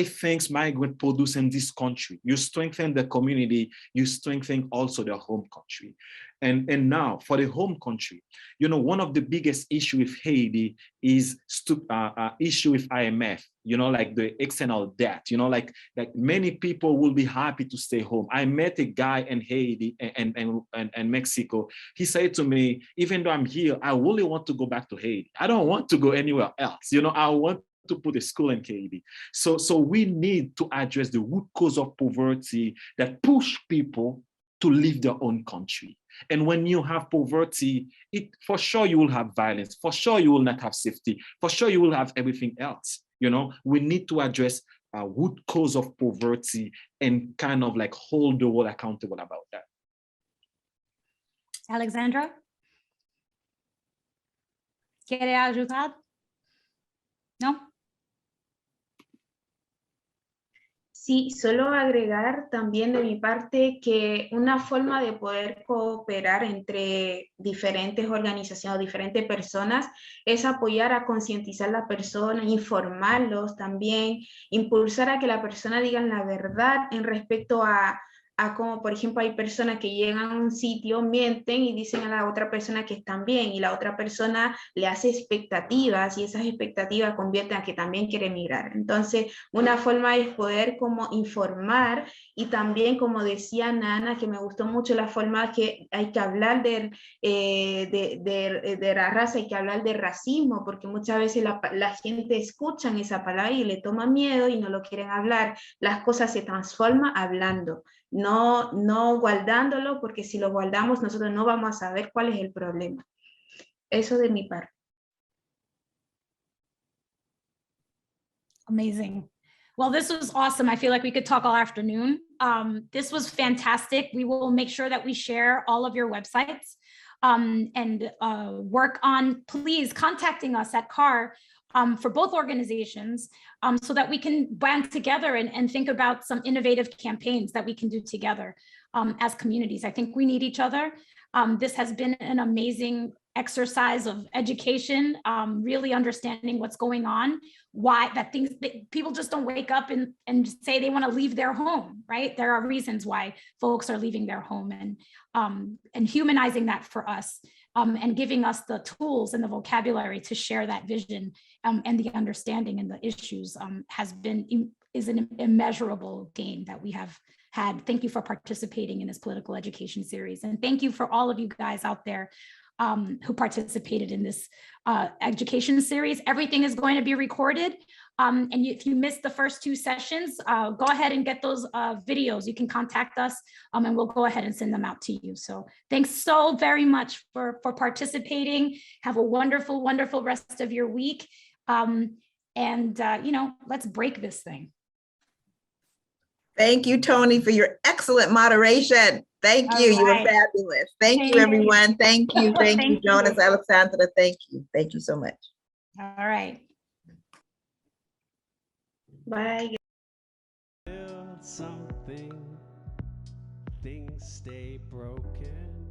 things migrant produce in this country. You strengthen the community, you strengthen also the home country. And now for the home country, you know, one of the biggest issue with Haiti is issue with IMF, you know, like the external debt, you know, like many people will be happy to stay home. I met a guy in Haiti and Mexico. He said to me, even though I'm here, I really want to go back to Haiti. I don't want to go anywhere else. You know, I want to put a school in Haiti. So we need to address the root cause of poverty that push people to leave their own country. And when you have poverty, for sure you will have violence. For sure you will not have safety. For sure you will have everything else. You know, we need to address root cause of poverty and kind of like hold the world accountable about that. Alexandra? ¿Quiere ayudar? ¿No? Sí, solo agregar también de mi parte que una forma de poder cooperar entre diferentes organizaciones o diferentes personas es apoyar a concientizar a la persona, informarlos también, impulsar a que la persona diga la verdad en respecto a como, por ejemplo, hay personas que llegan a un sitio, mienten y dicen a la otra persona que están bien, y la otra persona le hace expectativas, y esas expectativas convierten a que también quiere emigrar. Entonces, una forma es poder como informar, y también, como decía Nana, que me gustó mucho la forma que hay que hablar de la raza, hay que hablar de racismo, porque muchas veces la gente escucha esa palabra y le toma miedo y no lo quieren hablar. Las cosas se transforman hablando. No guardándolo, porque si lo guardamos nosotros no vamos a saber cuál es el problema. Eso de mi parte. Amazing. Well, this was awesome. I feel like we could talk all afternoon. This was fantastic. We will make sure that we share all of your websites and work on, please, contacting us at C.A.R. For both organizations, so that we can band together and think about some innovative campaigns that we can do together as communities. I think we need each other. This has been an amazing exercise of education, really understanding what's going on, why that people just don't wake up and say they want to leave their home, right? There are reasons why folks are leaving their home, and humanizing that for us. And giving us the tools and the vocabulary to share that vision and the understanding and the issues is an immeasurable gain that we have had. Thank you for participating in this political education series. And thank you for all of you guys out there who participated in this education series. Everything is going to be recorded. And if you missed the first two sessions, go ahead and get those videos. You can contact us and we'll go ahead and send them out to you. So thanks so very much for participating. Have a wonderful, wonderful rest of your week. Let's break this thing. Thank you, Tony, for your excellent moderation. Thank you. You were fabulous. Thank you, everyone. Thank you. Thank you, Jonas, Alexandra. Thank you. Thank you so much. All right. Bye. Build something, things stay broken.